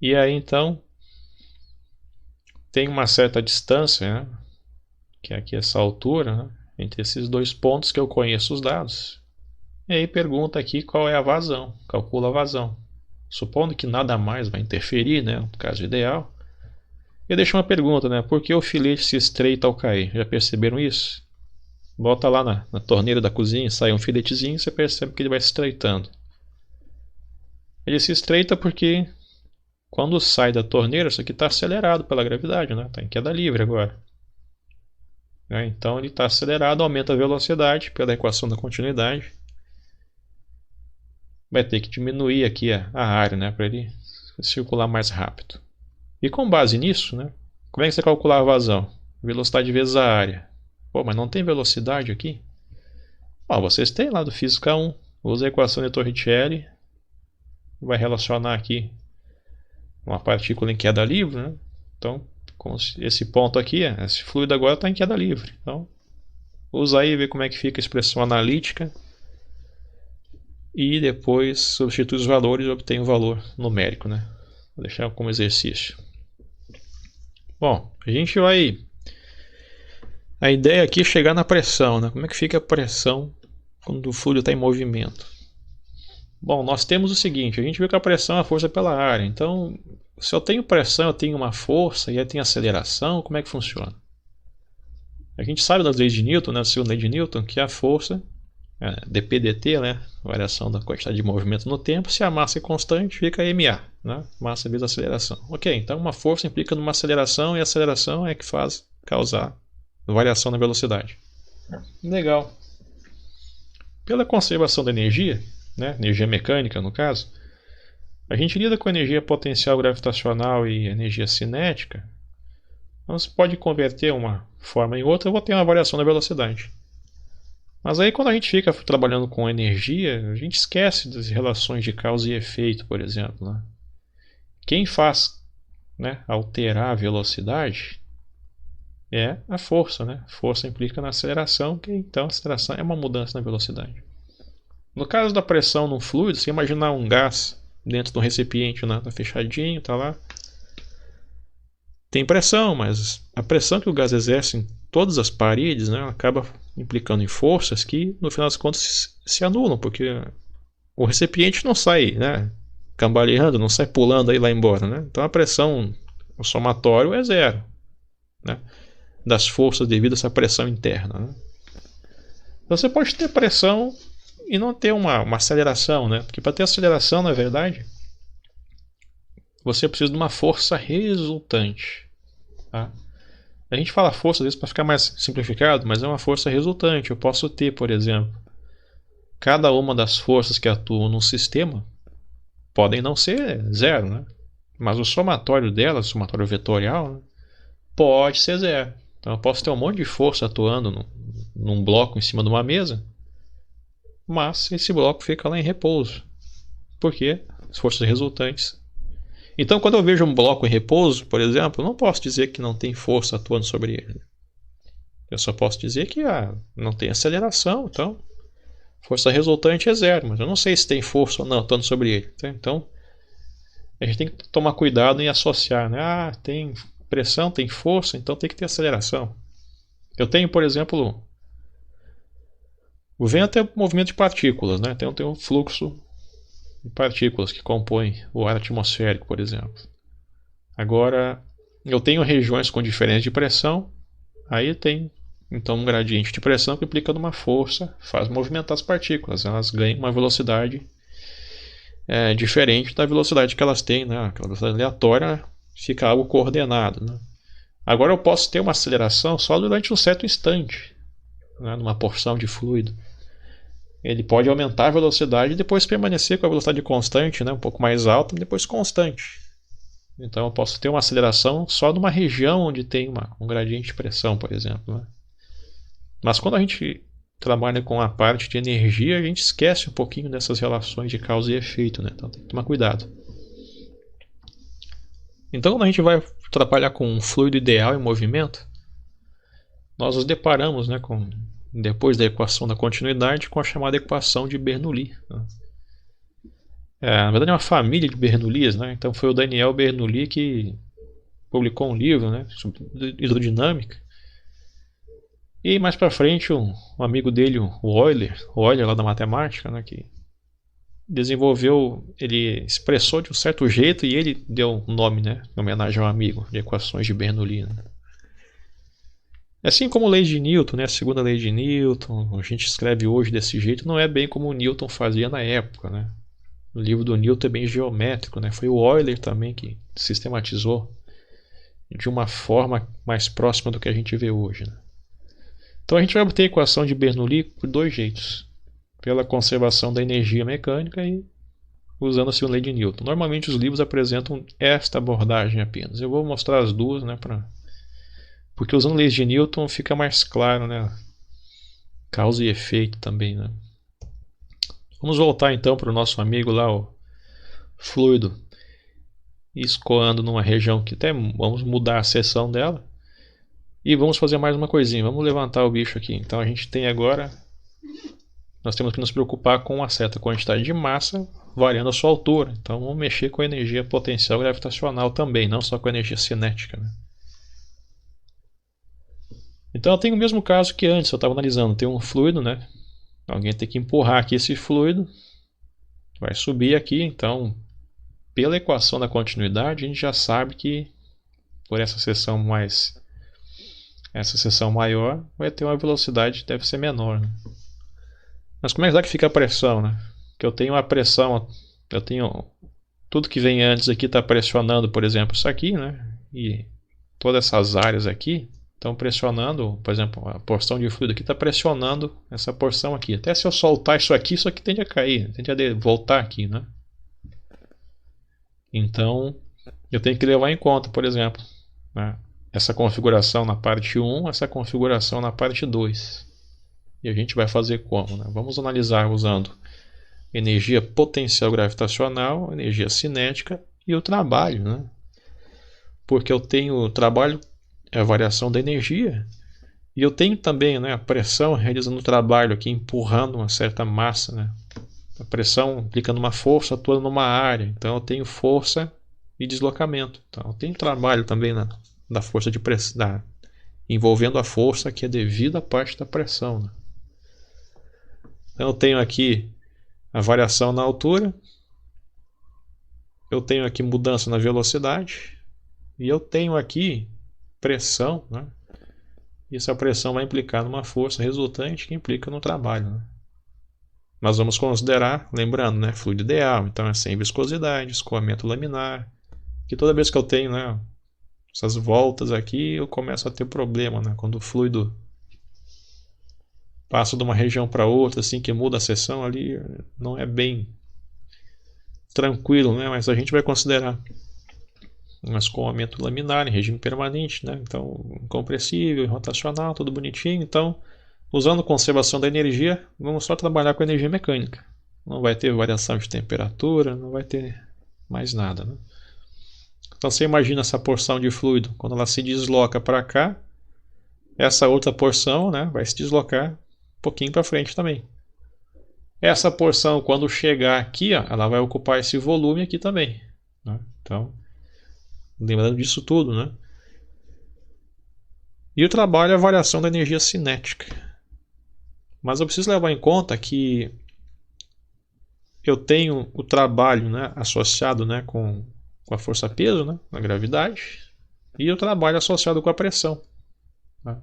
E aí então tem uma certa distância, né? Que é aqui essa altura, né? Entre esses dois pontos que eu conheço os dados. E aí pergunta aqui qual é a vazão, calcula a vazão. Supondo que nada mais vai interferir, né? No caso ideal. E deixa uma pergunta, né? Por que o filete se estreita ao cair? Já perceberam isso? Bota lá na torneira da cozinha, sai um filetezinho, você percebe que ele vai se estreitando. Ele se estreita porque quando sai da torneira, isso aqui está acelerado pela gravidade, né? Está em queda livre agora. Então ele está acelerado, aumenta a velocidade pela equação da continuidade. Vai ter que diminuir aqui a área, né? Para ele circular mais rápido. E com base nisso, né? Como é que você calcula a vazão? Velocidade vezes a área. Pô, mas não tem velocidade aqui? Bom, vocês têm lá do Física 1. Usa a equação de Torricelli. Vai relacionar aqui uma partícula em queda livre, né? Então, com esse ponto aqui, esse fluido agora está em queda livre. Então, usa aí e vê como é que fica a expressão analítica. E depois substitui os valores e obtém o valor numérico, né? Vou deixar como exercício. Bom, a gente vai... A ideia aqui é chegar na pressão, né? Como é que fica a pressão quando o fluido está em movimento? Bom, nós temos o seguinte, a gente viu que a pressão é a força pela área. Então, se eu tenho pressão, eu tenho uma força e eu tenho aceleração, como é que funciona? A gente sabe das leis de Newton, né? A segunda lei de Newton, que a força, dp/dt, né? Variação da quantidade de movimento no tempo, se a massa é constante, fica ma, né? Massa vezes aceleração. Ok, então uma força implica numa aceleração e a aceleração é que faz causar variação na velocidade. Legal. Pela conservação da energia, né? Energia mecânica no caso, a gente lida com energia potencial gravitacional e energia cinética. Então você pode converter uma forma em outra, eu vou ter uma variação da velocidade. Mas aí quando a gente fica trabalhando com energia, a gente esquece das relações de causa e efeito, por exemplo, né? Quem faz, né, alterar a velocidade é a força, né? Força implica na aceleração, que então a aceleração é uma mudança na velocidade. No caso da pressão no fluido, você imaginar um gás dentro do recipiente, né? Tá fechadinho, tá lá. Tem pressão, mas a pressão que o gás exerce em todas as paredes, né, acaba implicando em forças que, no final das contas, se anulam, porque o recipiente não sai, né, cambaleando, não sai pulando aí lá embora, né? Então a pressão, o somatório é zero, né, das forças devido a essa pressão interna, né? Então você pode ter pressão e não ter uma aceleração, né? Porque para ter aceleração, na verdade, você precisa de uma força resultante, tá? A gente fala força às vezes para ficar mais simplificado, mas é uma força resultante. Eu posso ter, por exemplo, cada uma das forças que atuam no sistema podem não ser zero, né? Mas o somatório delas, o somatório vetorial, né, pode ser zero. Então eu posso ter um monte de força atuando num bloco em cima de uma mesa, mas esse bloco fica lá em repouso. Por quê? As forças resultantes. Então, quando eu vejo um bloco em repouso, por exemplo, eu não posso dizer que não tem força atuando sobre ele. Eu só posso dizer que não tem aceleração, então força resultante é zero, mas eu não sei se tem força ou não atuando sobre ele. Então, a gente tem que tomar cuidado em associar, né? Tem pressão, tem força, então tem que ter aceleração. Eu tenho, por exemplo, o vento é um movimento de partículas, né? Então tem um fluxo de partículas que compõem o ar atmosférico, por exemplo. Agora, eu tenho regiões com diferença de pressão, aí tem então um gradiente de pressão que implica numa força, faz movimentar as partículas, elas ganham uma velocidade diferente da velocidade que elas têm, né? Aquela velocidade aleatória fica algo coordenado, né? Agora eu posso ter uma aceleração só durante um certo instante, né? Numa porção de fluido. Ele pode aumentar a velocidade e depois permanecer com a velocidade constante, né? Um pouco mais alta, depois constante. Então eu posso ter uma aceleração só numa região onde tem um gradiente de pressão, por exemplo, né? Mas quando a gente trabalha com a parte de energia, a gente esquece um pouquinho dessas relações de causa e efeito, né? Então tem que tomar cuidado. Então, quando a gente vai trabalhar com um fluido ideal em movimento, nós nos deparamos, né, depois da equação da continuidade, com a chamada equação de Bernoulli, né? Na verdade é uma família de Bernoullis, né? Então foi o Daniel Bernoulli que publicou um livro, né, sobre hidrodinâmica. E mais para frente um amigo dele, o Euler lá da matemática, né, que desenvolveu, ele expressou de um certo jeito e ele deu um nome, né, em homenagem ao amigo, de equações de Bernoulli, né? Assim como a lei de Newton, né, a segunda lei de Newton, a gente escreve hoje desse jeito, não é bem como o Newton fazia na época, né? O livro do Newton é bem geométrico, né? Foi o Euler também que sistematizou de uma forma mais próxima do que a gente vê hoje, né? Então a gente vai obter a equação de Bernoulli por dois jeitos: pela conservação da energia mecânica e usando a segunda lei de Newton. Normalmente os livros apresentam esta abordagem apenas. Eu vou mostrar as duas, né, porque usando leis de Newton fica mais claro, né, causa e efeito também, né? Vamos voltar então para o nosso amigo lá, o fluido escoando numa região que até vamos mudar a seção dela. E vamos fazer mais uma coisinha, vamos levantar o bicho aqui. Então a gente tem agora, nós temos que nos preocupar com uma certa quantidade de massa variando a sua altura. Então vamos mexer com a energia potencial gravitacional também, não só com a energia cinética, né? Então eu tenho o mesmo caso que antes, eu estava analisando, tem um fluido, né? Alguém tem que empurrar aqui esse fluido, vai subir aqui, então pela equação da continuidade a gente já sabe que por essa seção maior vai ter uma velocidade que deve ser menor, né? Mas como é que fica a pressão, né? Que eu tenho a pressão, eu tenho tudo que vem antes aqui está pressionando, por exemplo, isso aqui, né? E todas essas áreas aqui estão pressionando, por exemplo, a porção de fluido aqui está pressionando essa porção aqui. Até se eu soltar isso aqui tende a cair, tende a voltar aqui, né? Então eu tenho que levar em conta, por exemplo, né, essa configuração na parte 1, essa configuração na parte 2. E a gente vai fazer como, né? Vamos analisar usando energia potencial gravitacional, energia cinética e o trabalho, né? Porque eu tenho o trabalho, a variação da energia, e eu tenho também, né, a pressão realizando o trabalho aqui, empurrando uma certa massa, né? A pressão aplicando uma força atuando numa área, então eu tenho força e deslocamento. Então eu tenho trabalho também da força de pressão, envolvendo a força que é devida à parte da pressão, né? Então eu tenho aqui a variação na altura, eu tenho aqui mudança na velocidade e eu tenho aqui pressão, né? E essa pressão vai implicar numa força resultante que implica no trabalho, né? Nós vamos considerar, lembrando, né, fluido ideal, então é sem viscosidade, escoamento laminar, que toda vez que eu tenho, né, essas voltas aqui, eu começo a ter problema, né? Quando o fluido passa de uma região para outra, assim que muda a seção ali, não é bem tranquilo, né? Mas a gente vai considerar um escoamento laminar em regime permanente, né? Então, incompressível, rotacional, tudo bonitinho. Então, usando conservação da energia, vamos só trabalhar com energia mecânica. Não vai ter variação de temperatura, não vai ter mais nada, né? Então você imagina essa porção de fluido, quando ela se desloca para cá, essa outra porção, né, vai se deslocar um pouquinho para frente também. Essa porção, quando chegar aqui, ó, ela vai ocupar esse volume aqui também, né? Então, lembrando disso tudo, né? E o trabalho é a variação da energia cinética. Mas eu preciso levar em conta que eu tenho o trabalho, né, associado, né, com a força-peso, né, a gravidade, e o trabalho associado com a pressão, né?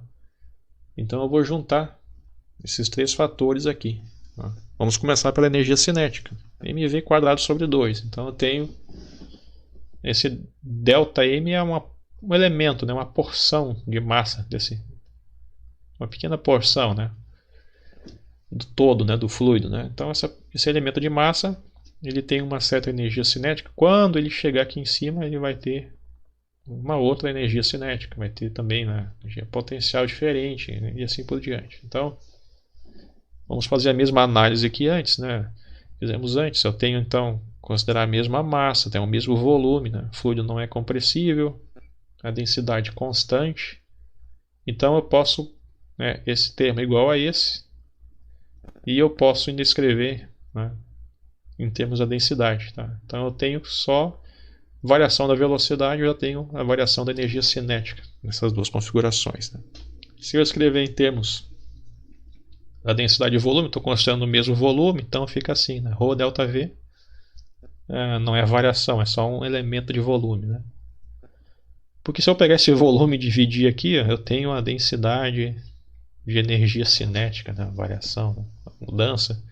Então eu vou juntar esses três fatores aqui, né? Vamos começar pela energia cinética, mv quadrado sobre 2. Então eu tenho esse ΔM é um elemento, né, uma porção de massa uma pequena porção, né, do todo, né, do fluido, né? Então esse elemento de massa, ele tem uma certa energia cinética. Quando ele chegar aqui em cima, ele vai ter uma outra energia cinética, vai ter também, né, energia potencial diferente, né, e assim por diante. Então Vamos fazer a mesma análise que antes, né? Fizemos antes. Eu tenho então considerar a mesma massa, tem o mesmo volume, né? O fluido não é compressível, a densidade constante. Então eu posso, né, esse termo é igual a esse, e eu posso ainda escrever, né, em termos da densidade. Tá? Então eu tenho só variação da velocidade, eu já tenho a variação da energia cinética nessas duas configurações. Né? Se eu escrever em termos da densidade e volume, estou considerando o mesmo volume, então fica assim, né? Rho delta V não é variação, é só um elemento de volume. Né? Porque se eu pegar esse volume e dividir aqui, eu tenho a densidade de energia cinética, né? A variação, né? A mudança.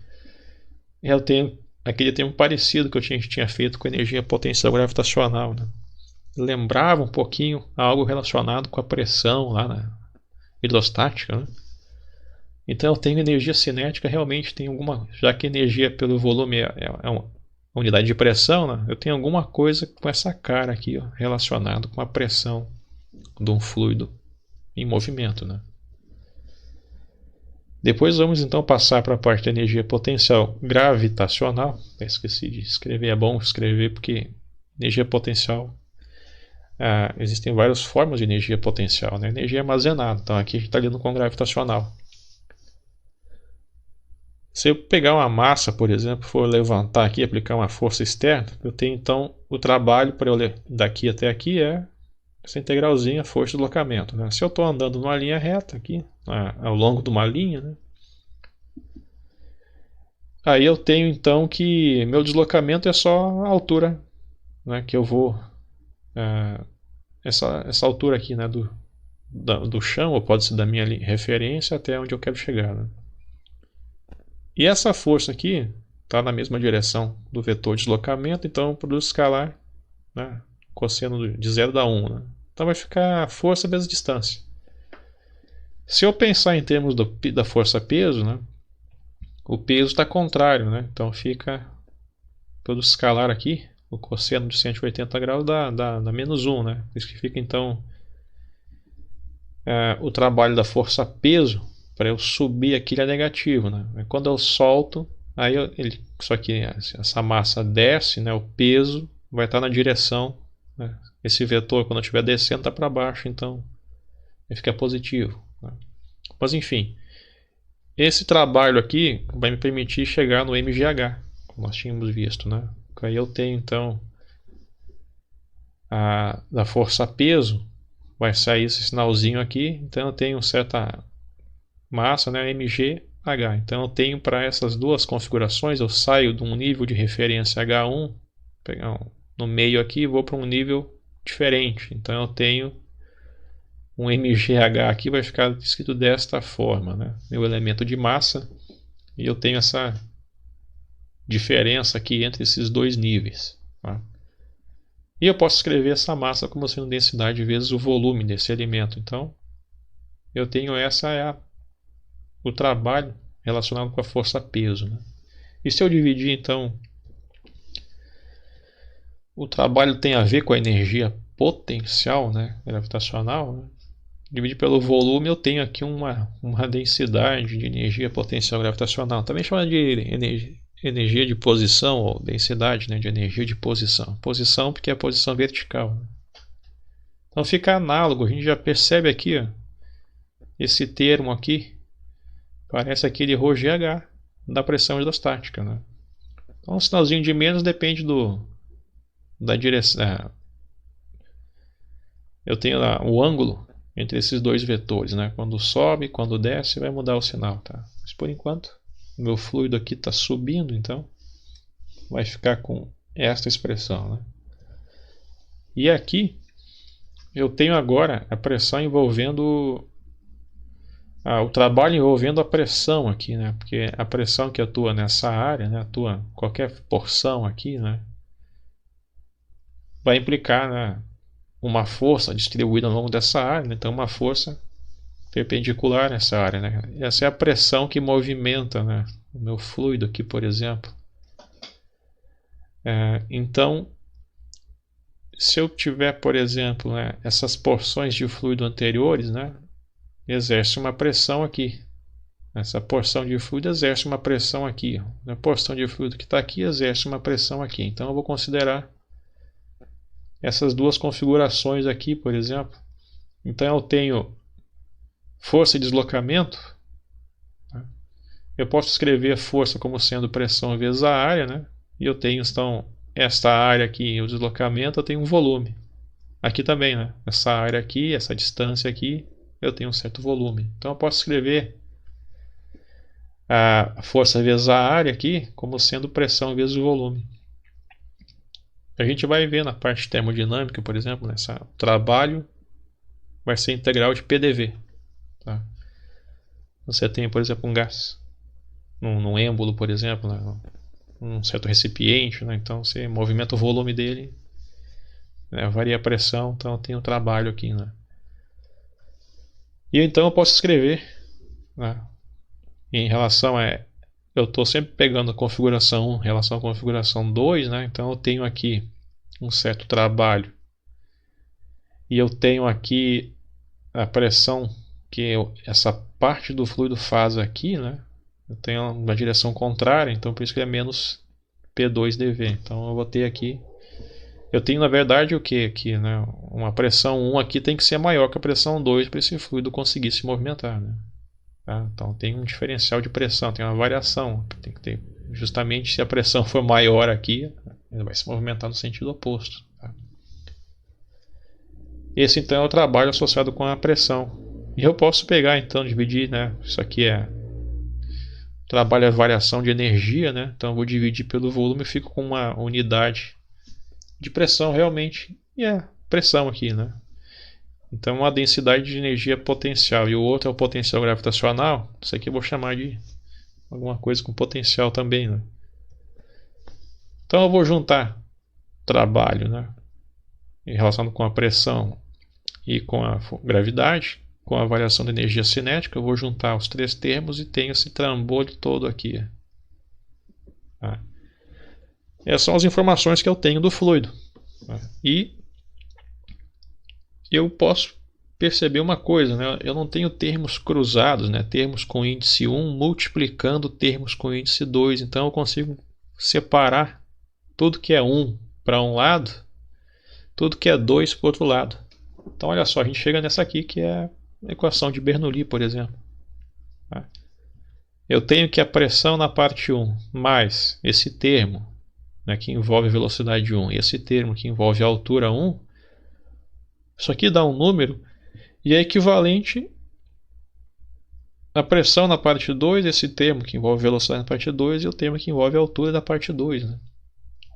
E eu tenho aquele termo parecido que eu tinha feito com energia potencial gravitacional. Né? Lembrava um pouquinho algo relacionado com a pressão lá na hidrostática. Né? Então eu tenho energia cinética, realmente tem alguma. Já que energia pelo volume é uma unidade de pressão, né? Eu tenho alguma coisa com essa cara aqui, ó, relacionado com a pressão de um fluido em movimento. Né? Depois vamos então passar para a parte da energia potencial gravitacional. Eu esqueci de escrever, é bom escrever porque energia potencial, existem várias formas de energia potencial. Né? Energia armazenada, então aqui a gente está lidando com gravitacional. Se eu pegar uma massa, por exemplo, for levantar aqui e aplicar uma força externa, eu tenho então o trabalho para eu daqui até aqui é essa integralzinha, força de deslocamento. Né? Se eu estou andando numa linha reta aqui, ao longo de uma linha, né? Aí eu tenho então que meu deslocamento é só a altura, né, que eu vou, essa altura aqui, né, do chão, ou pode ser da minha referência até onde eu quero chegar. Né? E essa força aqui está na mesma direção do vetor de deslocamento, então eu produzo escalar, né, cosseno de 0 dá 1. Né? Então vai ficar força vezes distância. Se eu pensar em termos da força-peso, né, o peso está contrário, né? Então fica todo escalar aqui, o cosseno de 180 graus dá menos 1, né? Isso que fica então o trabalho da força-peso para eu subir aqui é negativo, né? Quando eu solto, aí só que essa massa desce, né? O peso vai estar na direção, né? Esse vetor quando eu estiver descendo está para baixo, então vai ficar positivo. Né? Mas enfim. Esse trabalho aqui vai me permitir chegar no MGH, como nós tínhamos visto. Né? Aí eu tenho então da força-peso, vai sair esse sinalzinho aqui, então eu tenho certa massa, né, MGH. Então eu tenho para essas duas configurações, eu saio de um nível de referência H1, pegar no meio aqui e vou para um nível diferente. Então eu tenho um MGH aqui, vai ficar escrito desta forma, né? Meu elemento de massa, e eu tenho essa diferença aqui entre esses dois níveis. Tá? E eu posso escrever essa massa como sendo densidade vezes o volume desse elemento. Então, eu tenho o trabalho relacionado com a força-peso. Né? E se eu dividir, então, o trabalho tem a ver com a energia potencial, né, gravitacional, né? Dividir pelo volume, eu tenho aqui uma densidade de energia potencial gravitacional, também chamada de energia de posição, ou densidade, né, de energia de posição. Posição porque é a posição vertical. Né? Então fica análogo, a gente já percebe aqui, ó, esse termo aqui, parece aquele ρgh da pressão hidrostática. Né? Então o sinalzinho de menos depende da direção. Eu tenho lá o ângulo entre esses dois vetores, né? Quando sobe, quando desce, vai mudar o sinal, tá? Mas por enquanto, o meu fluido aqui está subindo, então vai ficar com esta expressão, né? E aqui eu tenho agora a pressão envolvendo o trabalho envolvendo a pressão aqui, né? Porque a pressão que atua nessa área, né? Atua qualquer porção aqui, né? Vai implicar, né, uma força distribuída ao longo dessa área, né? Então uma força perpendicular nessa área, né? Essa é a pressão que movimenta, né, o meu fluido aqui, por exemplo. Então, se eu tiver, por exemplo, né, essas porções de fluido anteriores, né, exerce uma pressão aqui, Essa porção de fluido exerce uma pressão aqui. A porção de fluido que está aqui exerce uma pressão aqui. Então eu vou considerar essas duas configurações aqui, por exemplo. Então eu tenho força e deslocamento. Eu posso escrever a força como sendo pressão vezes a área, né? E eu tenho então esta área aqui, o deslocamento, eu tenho um volume. Aqui também, né? Essa área aqui, essa distância aqui, eu tenho um certo volume. Então eu posso escrever a força vezes a área aqui como sendo pressão vezes o volume. A gente vai ver na parte termodinâmica, por exemplo, nessa trabalho vai ser integral de PDV. Tá? Você tem, por exemplo, um gás num êmbolo, por exemplo, né? Um certo recipiente, né? Então você movimenta o volume dele, né? Varia a pressão, então eu tenho trabalho aqui, né? E então eu posso escrever, né? Em relação a... Eu estou sempre pegando a configuração 1 em relação à configuração 2, né? Então eu tenho aqui um certo trabalho e eu tenho aqui a pressão que essa parte do fluido faz aqui, né? Eu tenho uma direção contrária, então por isso que é menos P2dV. Então eu vou ter aqui... Eu tenho na verdade o que aqui, né? Uma pressão 1 aqui tem que ser maior que a pressão 2 para esse fluido conseguir se movimentar, né? Tá? Então tem um diferencial de pressão, tem uma variação. Tem que ter, justamente se a pressão for maior aqui, ele vai se movimentar no sentido oposto. Tá? Esse então é o trabalho associado com a pressão. E eu posso pegar então, dividir, né? Isso aqui é trabalho é variação de energia, né? Então eu vou dividir pelo volume e fico com uma unidade de pressão realmente. E é pressão aqui, né? Então uma densidade de energia potencial e o outro é o potencial gravitacional. Isso aqui eu vou chamar de alguma coisa com potencial também, né? Então eu vou juntar trabalho, né, em relação com a pressão e com a gravidade, com a variação da energia cinética. Eu vou juntar os três termos e tenho esse trambolho todo aqui. Tá? Essas são as informações que eu tenho do fluido. Tá? E eu posso perceber uma coisa, né? Eu não tenho termos cruzados, né? Termos com índice 1 multiplicando termos com índice 2. Então eu consigo separar tudo que é 1 para um lado, tudo que é 2 para o outro lado. Então olha só, a gente chega nessa aqui que é a equação de Bernoulli, por exemplo. Tá? Eu tenho que a pressão na parte 1 mais esse termo, né, que envolve velocidade 1 e esse termo que envolve altura 1, isso aqui dá um número e é equivalente a pressão na parte 2, esse termo que envolve velocidade na parte 2 e o termo que envolve altura da parte 2. Né?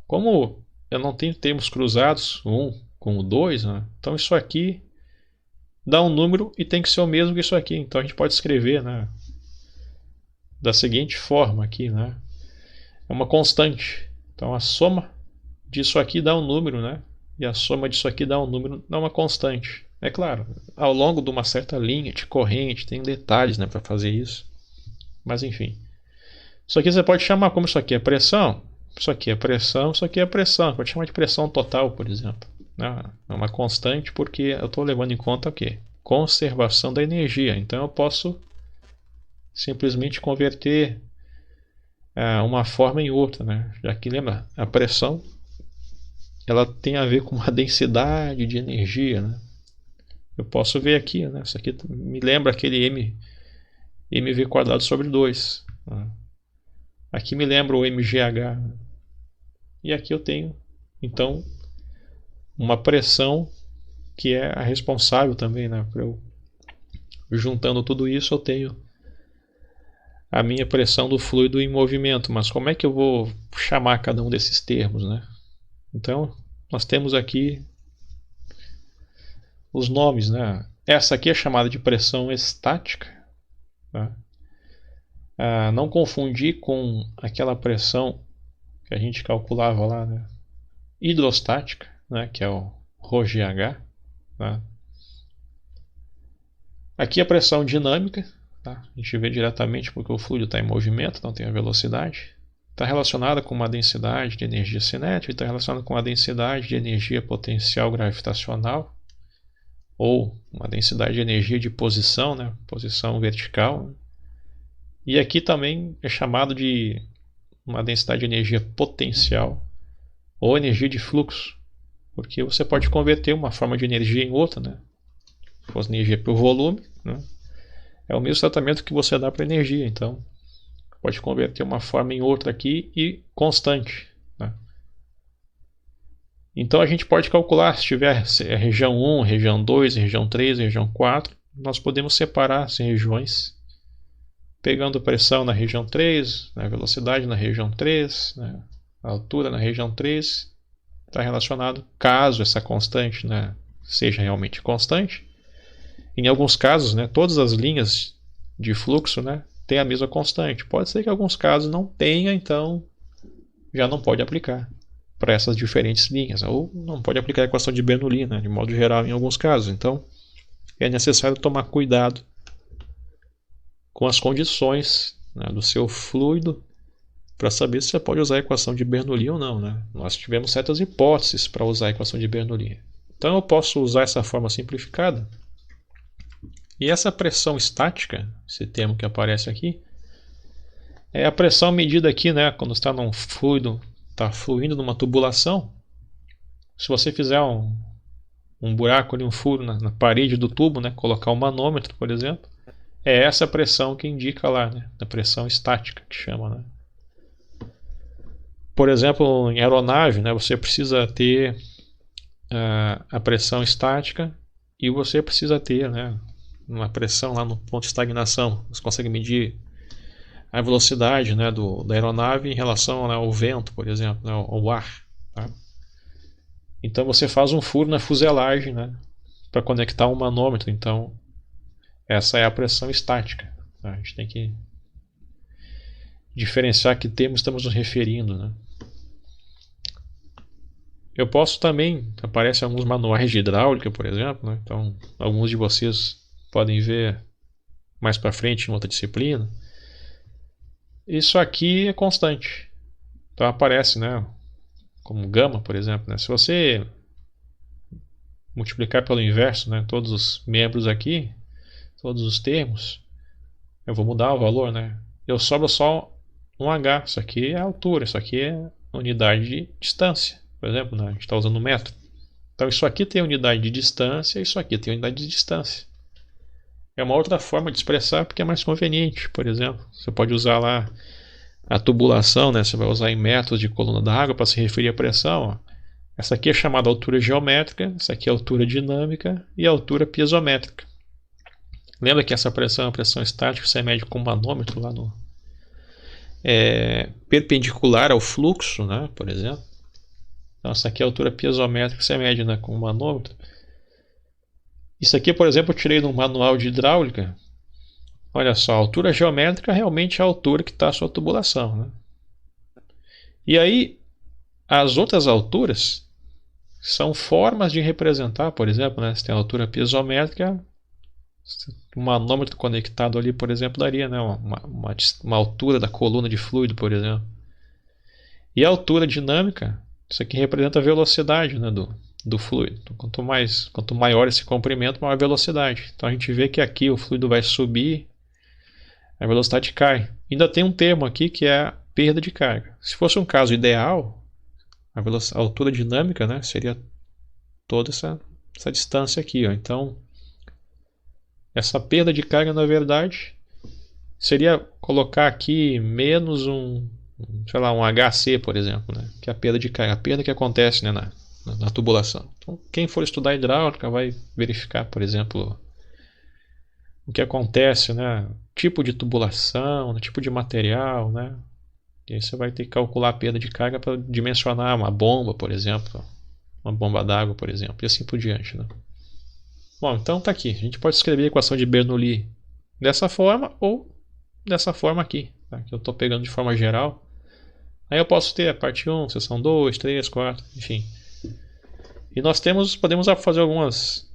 Como eu não tenho termos cruzados, 1 com o 2, né? Então isso aqui dá um número e tem que ser o mesmo que isso aqui. Então a gente pode escrever, né, da seguinte forma aqui, né? É uma constante. Então a soma disso aqui dá um número, né? E a soma disso aqui dá um número, dá uma constante. É claro, ao longo de uma certa linha de corrente, tem detalhes, né, para fazer isso. Mas enfim. Isso aqui você pode chamar como isso aqui é pressão. Isso aqui é pressão, isso aqui é pressão. Pode chamar de pressão total, por exemplo. É uma constante porque eu estou levando em conta o quê? Conservação da energia. Então eu posso simplesmente converter uma forma em outra, né? Já que lembra, a pressão ela tem a ver com uma densidade de energia, né? Eu posso ver aqui, né? Isso aqui me lembra aquele mv quadrado sobre 2. Né? Aqui me lembra o mgh. Né? E aqui eu tenho, então, uma pressão que é a responsável também, né? Juntando tudo isso, eu tenho a minha pressão do fluido em movimento. Mas como é que eu vou chamar cada um desses termos, né? Então, nós temos aqui os nomes, né? Essa aqui é chamada de pressão estática. Tá? Não confundir com aquela pressão que a gente calculava lá, né? Hidrostática, né? Que é o ρgh. Tá? Aqui a pressão dinâmica, tá? A gente vê diretamente porque o fluido está em movimento, não tem a velocidade. Está relacionada com uma densidade de energia cinética, está relacionada com uma densidade de energia potencial gravitacional, ou uma densidade de energia de posição, né? Posição vertical. E aqui também é chamado de uma densidade de energia potencial ou energia de fluxo, porque você pode converter uma forma de energia em outra, né? Se fosse energia por volume, né? É o mesmo tratamento que você dá para energia, então pode converter uma forma em outra aqui e constante, né? Então a gente pode calcular se tiver região 1, região 2, região 3, região 4, nós podemos separar as regiões pegando pressão na região 3, né, velocidade na região 3, né, altura na região 3, está relacionado, caso essa constante, né, seja realmente constante. Em alguns casos, né, todas as linhas de fluxo, né, têm a mesma constante. Pode ser que em alguns casos não tenha, então já não pode aplicar para essas diferentes linhas. Ou não pode aplicar a equação de Bernoulli, né, de modo geral, em alguns casos. Então é necessário tomar cuidado com as condições, né, do seu fluido para saber se você pode usar a equação de Bernoulli ou não, né? Nós tivemos certas hipóteses para usar a equação de Bernoulli. Então eu posso usar essa forma simplificada. E essa pressão estática, esse termo que aparece aqui, é a pressão medida aqui, né, quando está num fluido, está fluindo numa tubulação. Se você fizer um buraco ali, um furo na parede do tubo, né, colocar um manômetro, por exemplo, é essa pressão que indica lá, né, a pressão estática que chama, né. Por exemplo, em aeronave, né, você precisa ter a pressão estática e você precisa ter, né, uma pressão lá no ponto de estagnação. Você consegue medir a velocidade, né, da aeronave em relação, né, ao vento, por exemplo, né, ao ar. Tá? Então você faz um furo na fuselagem, né, para conectar um manômetro. Então essa é a pressão estática. Tá? A gente tem que diferenciar que termo estamos nos referindo, né? Eu posso também, aparecem alguns manuais de hidráulica, por exemplo, né? Então alguns de vocês podem ver mais para frente em outra disciplina. Isso aqui é constante. Então aparece, né, como gama, por exemplo, né? Se você multiplicar pelo inverso, né, todos os membros aqui, todos os termos, eu vou mudar o valor, né? Eu sobro só um H. Isso aqui é a altura, isso aqui é unidade de distância. Por exemplo, né, a gente está usando um metro. Então isso aqui tem unidade de distância, isso aqui tem unidade de distância. É uma outra forma de expressar porque é mais conveniente. Por exemplo, você pode usar lá a tubulação, né? Você vai usar em metros de coluna d'água para se referir à pressão. Ó. Essa aqui é chamada altura geométrica, essa aqui é a altura dinâmica e a altura piezométrica. Lembra que essa pressão é uma pressão estática, você mede com um manômetro lá no perpendicular ao fluxo, né? Por exemplo. Então essa aqui é a altura piezométrica, você mede, né, com um manômetro. Isso aqui, por exemplo, eu tirei no manual de hidráulica. Olha só, a altura geométrica realmente é a altura que está a sua tubulação, né? E aí, as outras alturas são formas de representar, por exemplo, né? Você tem a altura piezométrica, um manômetro conectado ali, por exemplo, daria, né, uma altura da coluna de fluido, por exemplo. E a altura dinâmica, isso aqui representa a velocidade, né, do fluido. Então, quanto maior esse comprimento, maior a velocidade. Então a gente vê que aqui o fluido vai subir, a velocidade cai. Ainda tem um termo aqui que é a perda de carga. Se fosse um caso ideal, a altura dinâmica, né, seria toda essa distância aqui. Ó. Então essa perda de carga, na verdade, seria colocar aqui menos sei lá, um HC, por exemplo, né, que é a perda de carga, a perda que acontece, né, na tubulação. Então, quem for estudar hidráulica vai verificar, por exemplo, o que acontece, né, tipo de tubulação, tipo de material, né, e aí você vai ter que calcular a perda de carga para dimensionar uma bomba, por exemplo, uma bomba d'água, por exemplo, e assim por diante, né. Bom, então está aqui. A gente pode escrever a equação de Bernoulli dessa forma ou dessa forma aqui, tá? Que eu estou pegando de forma geral. Aí eu posso ter a parte 1, seção 2, 3, 4, enfim. E nós podemos fazer algumas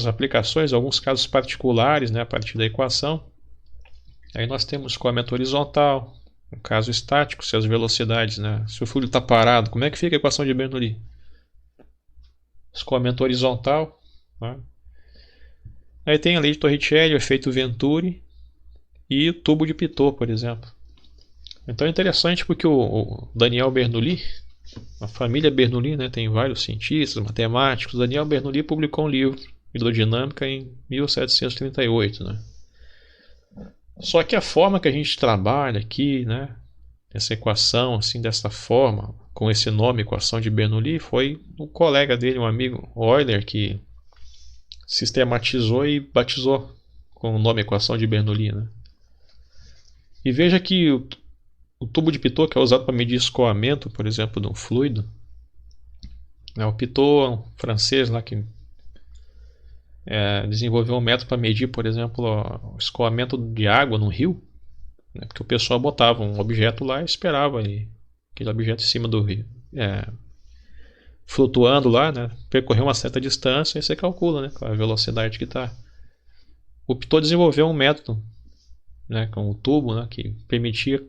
aplicações, alguns casos particulares, né, a partir da equação. Aí nós temos escoamento horizontal, um caso estático, se as velocidades, né, se o fluido está parado, como é que fica a equação de Bernoulli? Escoamento horizontal. Tá? Aí tem a lei de Torricelli, o efeito Venturi. e o tubo de Pitot, por exemplo. Então é interessante porque o Daniel Bernoulli, a família Bernoulli, né, tem vários cientistas, matemáticos. Daniel Bernoulli publicou um livro, Hidrodinâmica, em 1738, né? Só que a forma que a gente trabalha aqui, né, essa equação assim dessa forma, com esse nome, equação de Bernoulli, foi um colega dele, um amigo, Euler, que sistematizou e batizou com o nome equação de Bernoulli, né? E veja que o tubo de Pitot, que é usado para medir escoamento, por exemplo, de um fluido, né, o Pitot, um francês lá que desenvolveu um método para medir, por exemplo, o escoamento de água no rio, né, porque o pessoal botava um objeto lá e esperava aquele objeto em cima do rio, flutuando lá, né, percorrer uma certa distância e você calcula, né, a velocidade que está. O Pitot desenvolveu um método, né, com o tubo, né, que permitia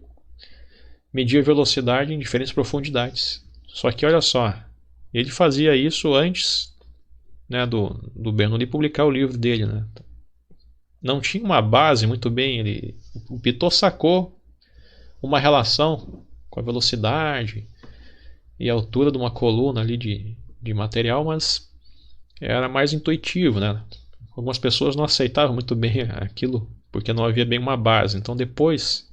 medir a velocidade em diferentes profundidades. Só que olha só, ele fazia isso antes, né, do Bernoulli publicar o livro dele, né? Não tinha uma base muito bem. O Pitot sacou uma relação com a velocidade e a altura de uma coluna ali de material, mas era mais intuitivo, né? Algumas pessoas não aceitavam muito bem aquilo porque não havia bem uma base. Então depois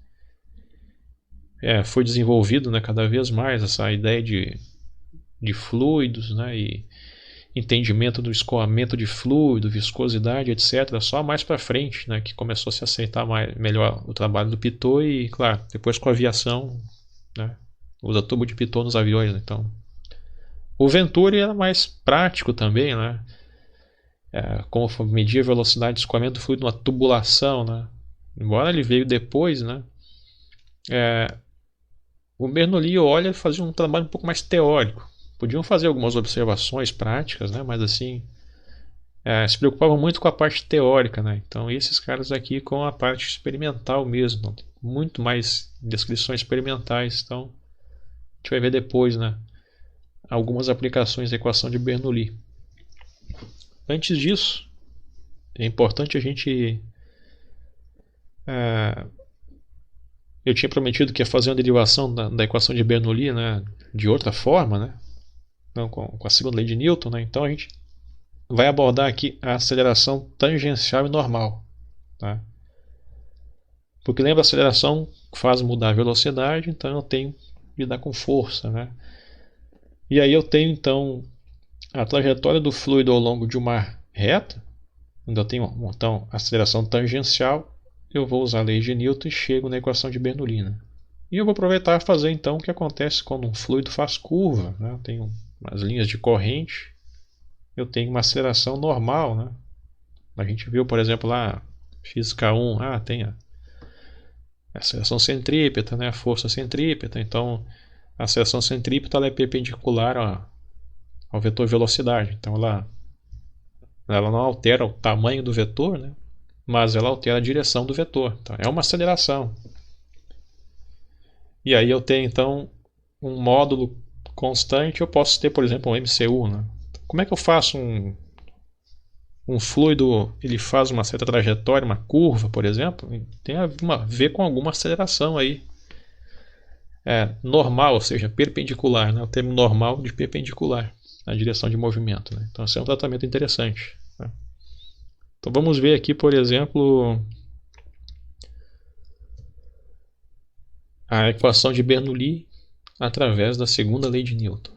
foi desenvolvido, né, cada vez mais essa ideia de fluidos, né, e entendimento do escoamento de fluido, viscosidade, etc. Só mais para frente, né, que começou a se aceitar melhor o trabalho do Pitot e, claro, depois com a aviação, né, usa tubo de Pitot nos aviões. Né, então, o Venturi era mais prático também, né, como medir a velocidade de escoamento do fluido numa tubulação, né, embora ele veio depois, né, o Bernoulli e o Euler faziam um trabalho um pouco mais teórico. Podiam fazer algumas observações práticas, né? Mas assim, se preocupavam muito com a parte teórica, né? Então esses caras aqui com a parte experimental mesmo, muito mais descrições experimentais. Então a gente vai ver depois, né, algumas aplicações da equação de Bernoulli. Antes disso, é importante a gente eu tinha prometido que ia fazer uma derivação da equação de Bernoulli, né, de outra forma, né? Não, com a segunda lei de Newton, né? Então a gente vai abordar aqui a aceleração tangencial e normal, tá? Porque lembra, a aceleração faz mudar a velocidade, então eu tenho que lidar com força, né? E aí eu tenho então a trajetória do fluido ao longo de uma reta, onde eu tenho então a aceleração tangencial. Eu vou usar a lei de Newton e chego na equação de Bernoulli, né? E eu vou aproveitar e fazer então o que acontece quando um fluido faz curva, né? Eu tenho umas linhas de corrente, eu tenho uma aceleração normal, né? A gente viu, por exemplo, lá, física 1, tem a aceleração centrípeta, né? A força centrípeta. Então, a aceleração centrípeta ela é perpendicular ao vetor velocidade. Então, ela não altera o tamanho do vetor, né? Mas ela altera a direção do vetor. Então, é uma aceleração. E aí eu tenho, então, um módulo constante. Eu posso ter, por exemplo, um MCU, né? Como é que eu faço um fluido, ele faz uma certa trajetória, uma curva, por exemplo, tem a ver com alguma aceleração aí. Normal, ou seja, perpendicular, né? O termo normal de perpendicular, na direção de movimento, né? Então, esse é um tratamento interessante, né? Então, vamos ver aqui, por exemplo, a equação de Bernoulli através da segunda lei de Newton.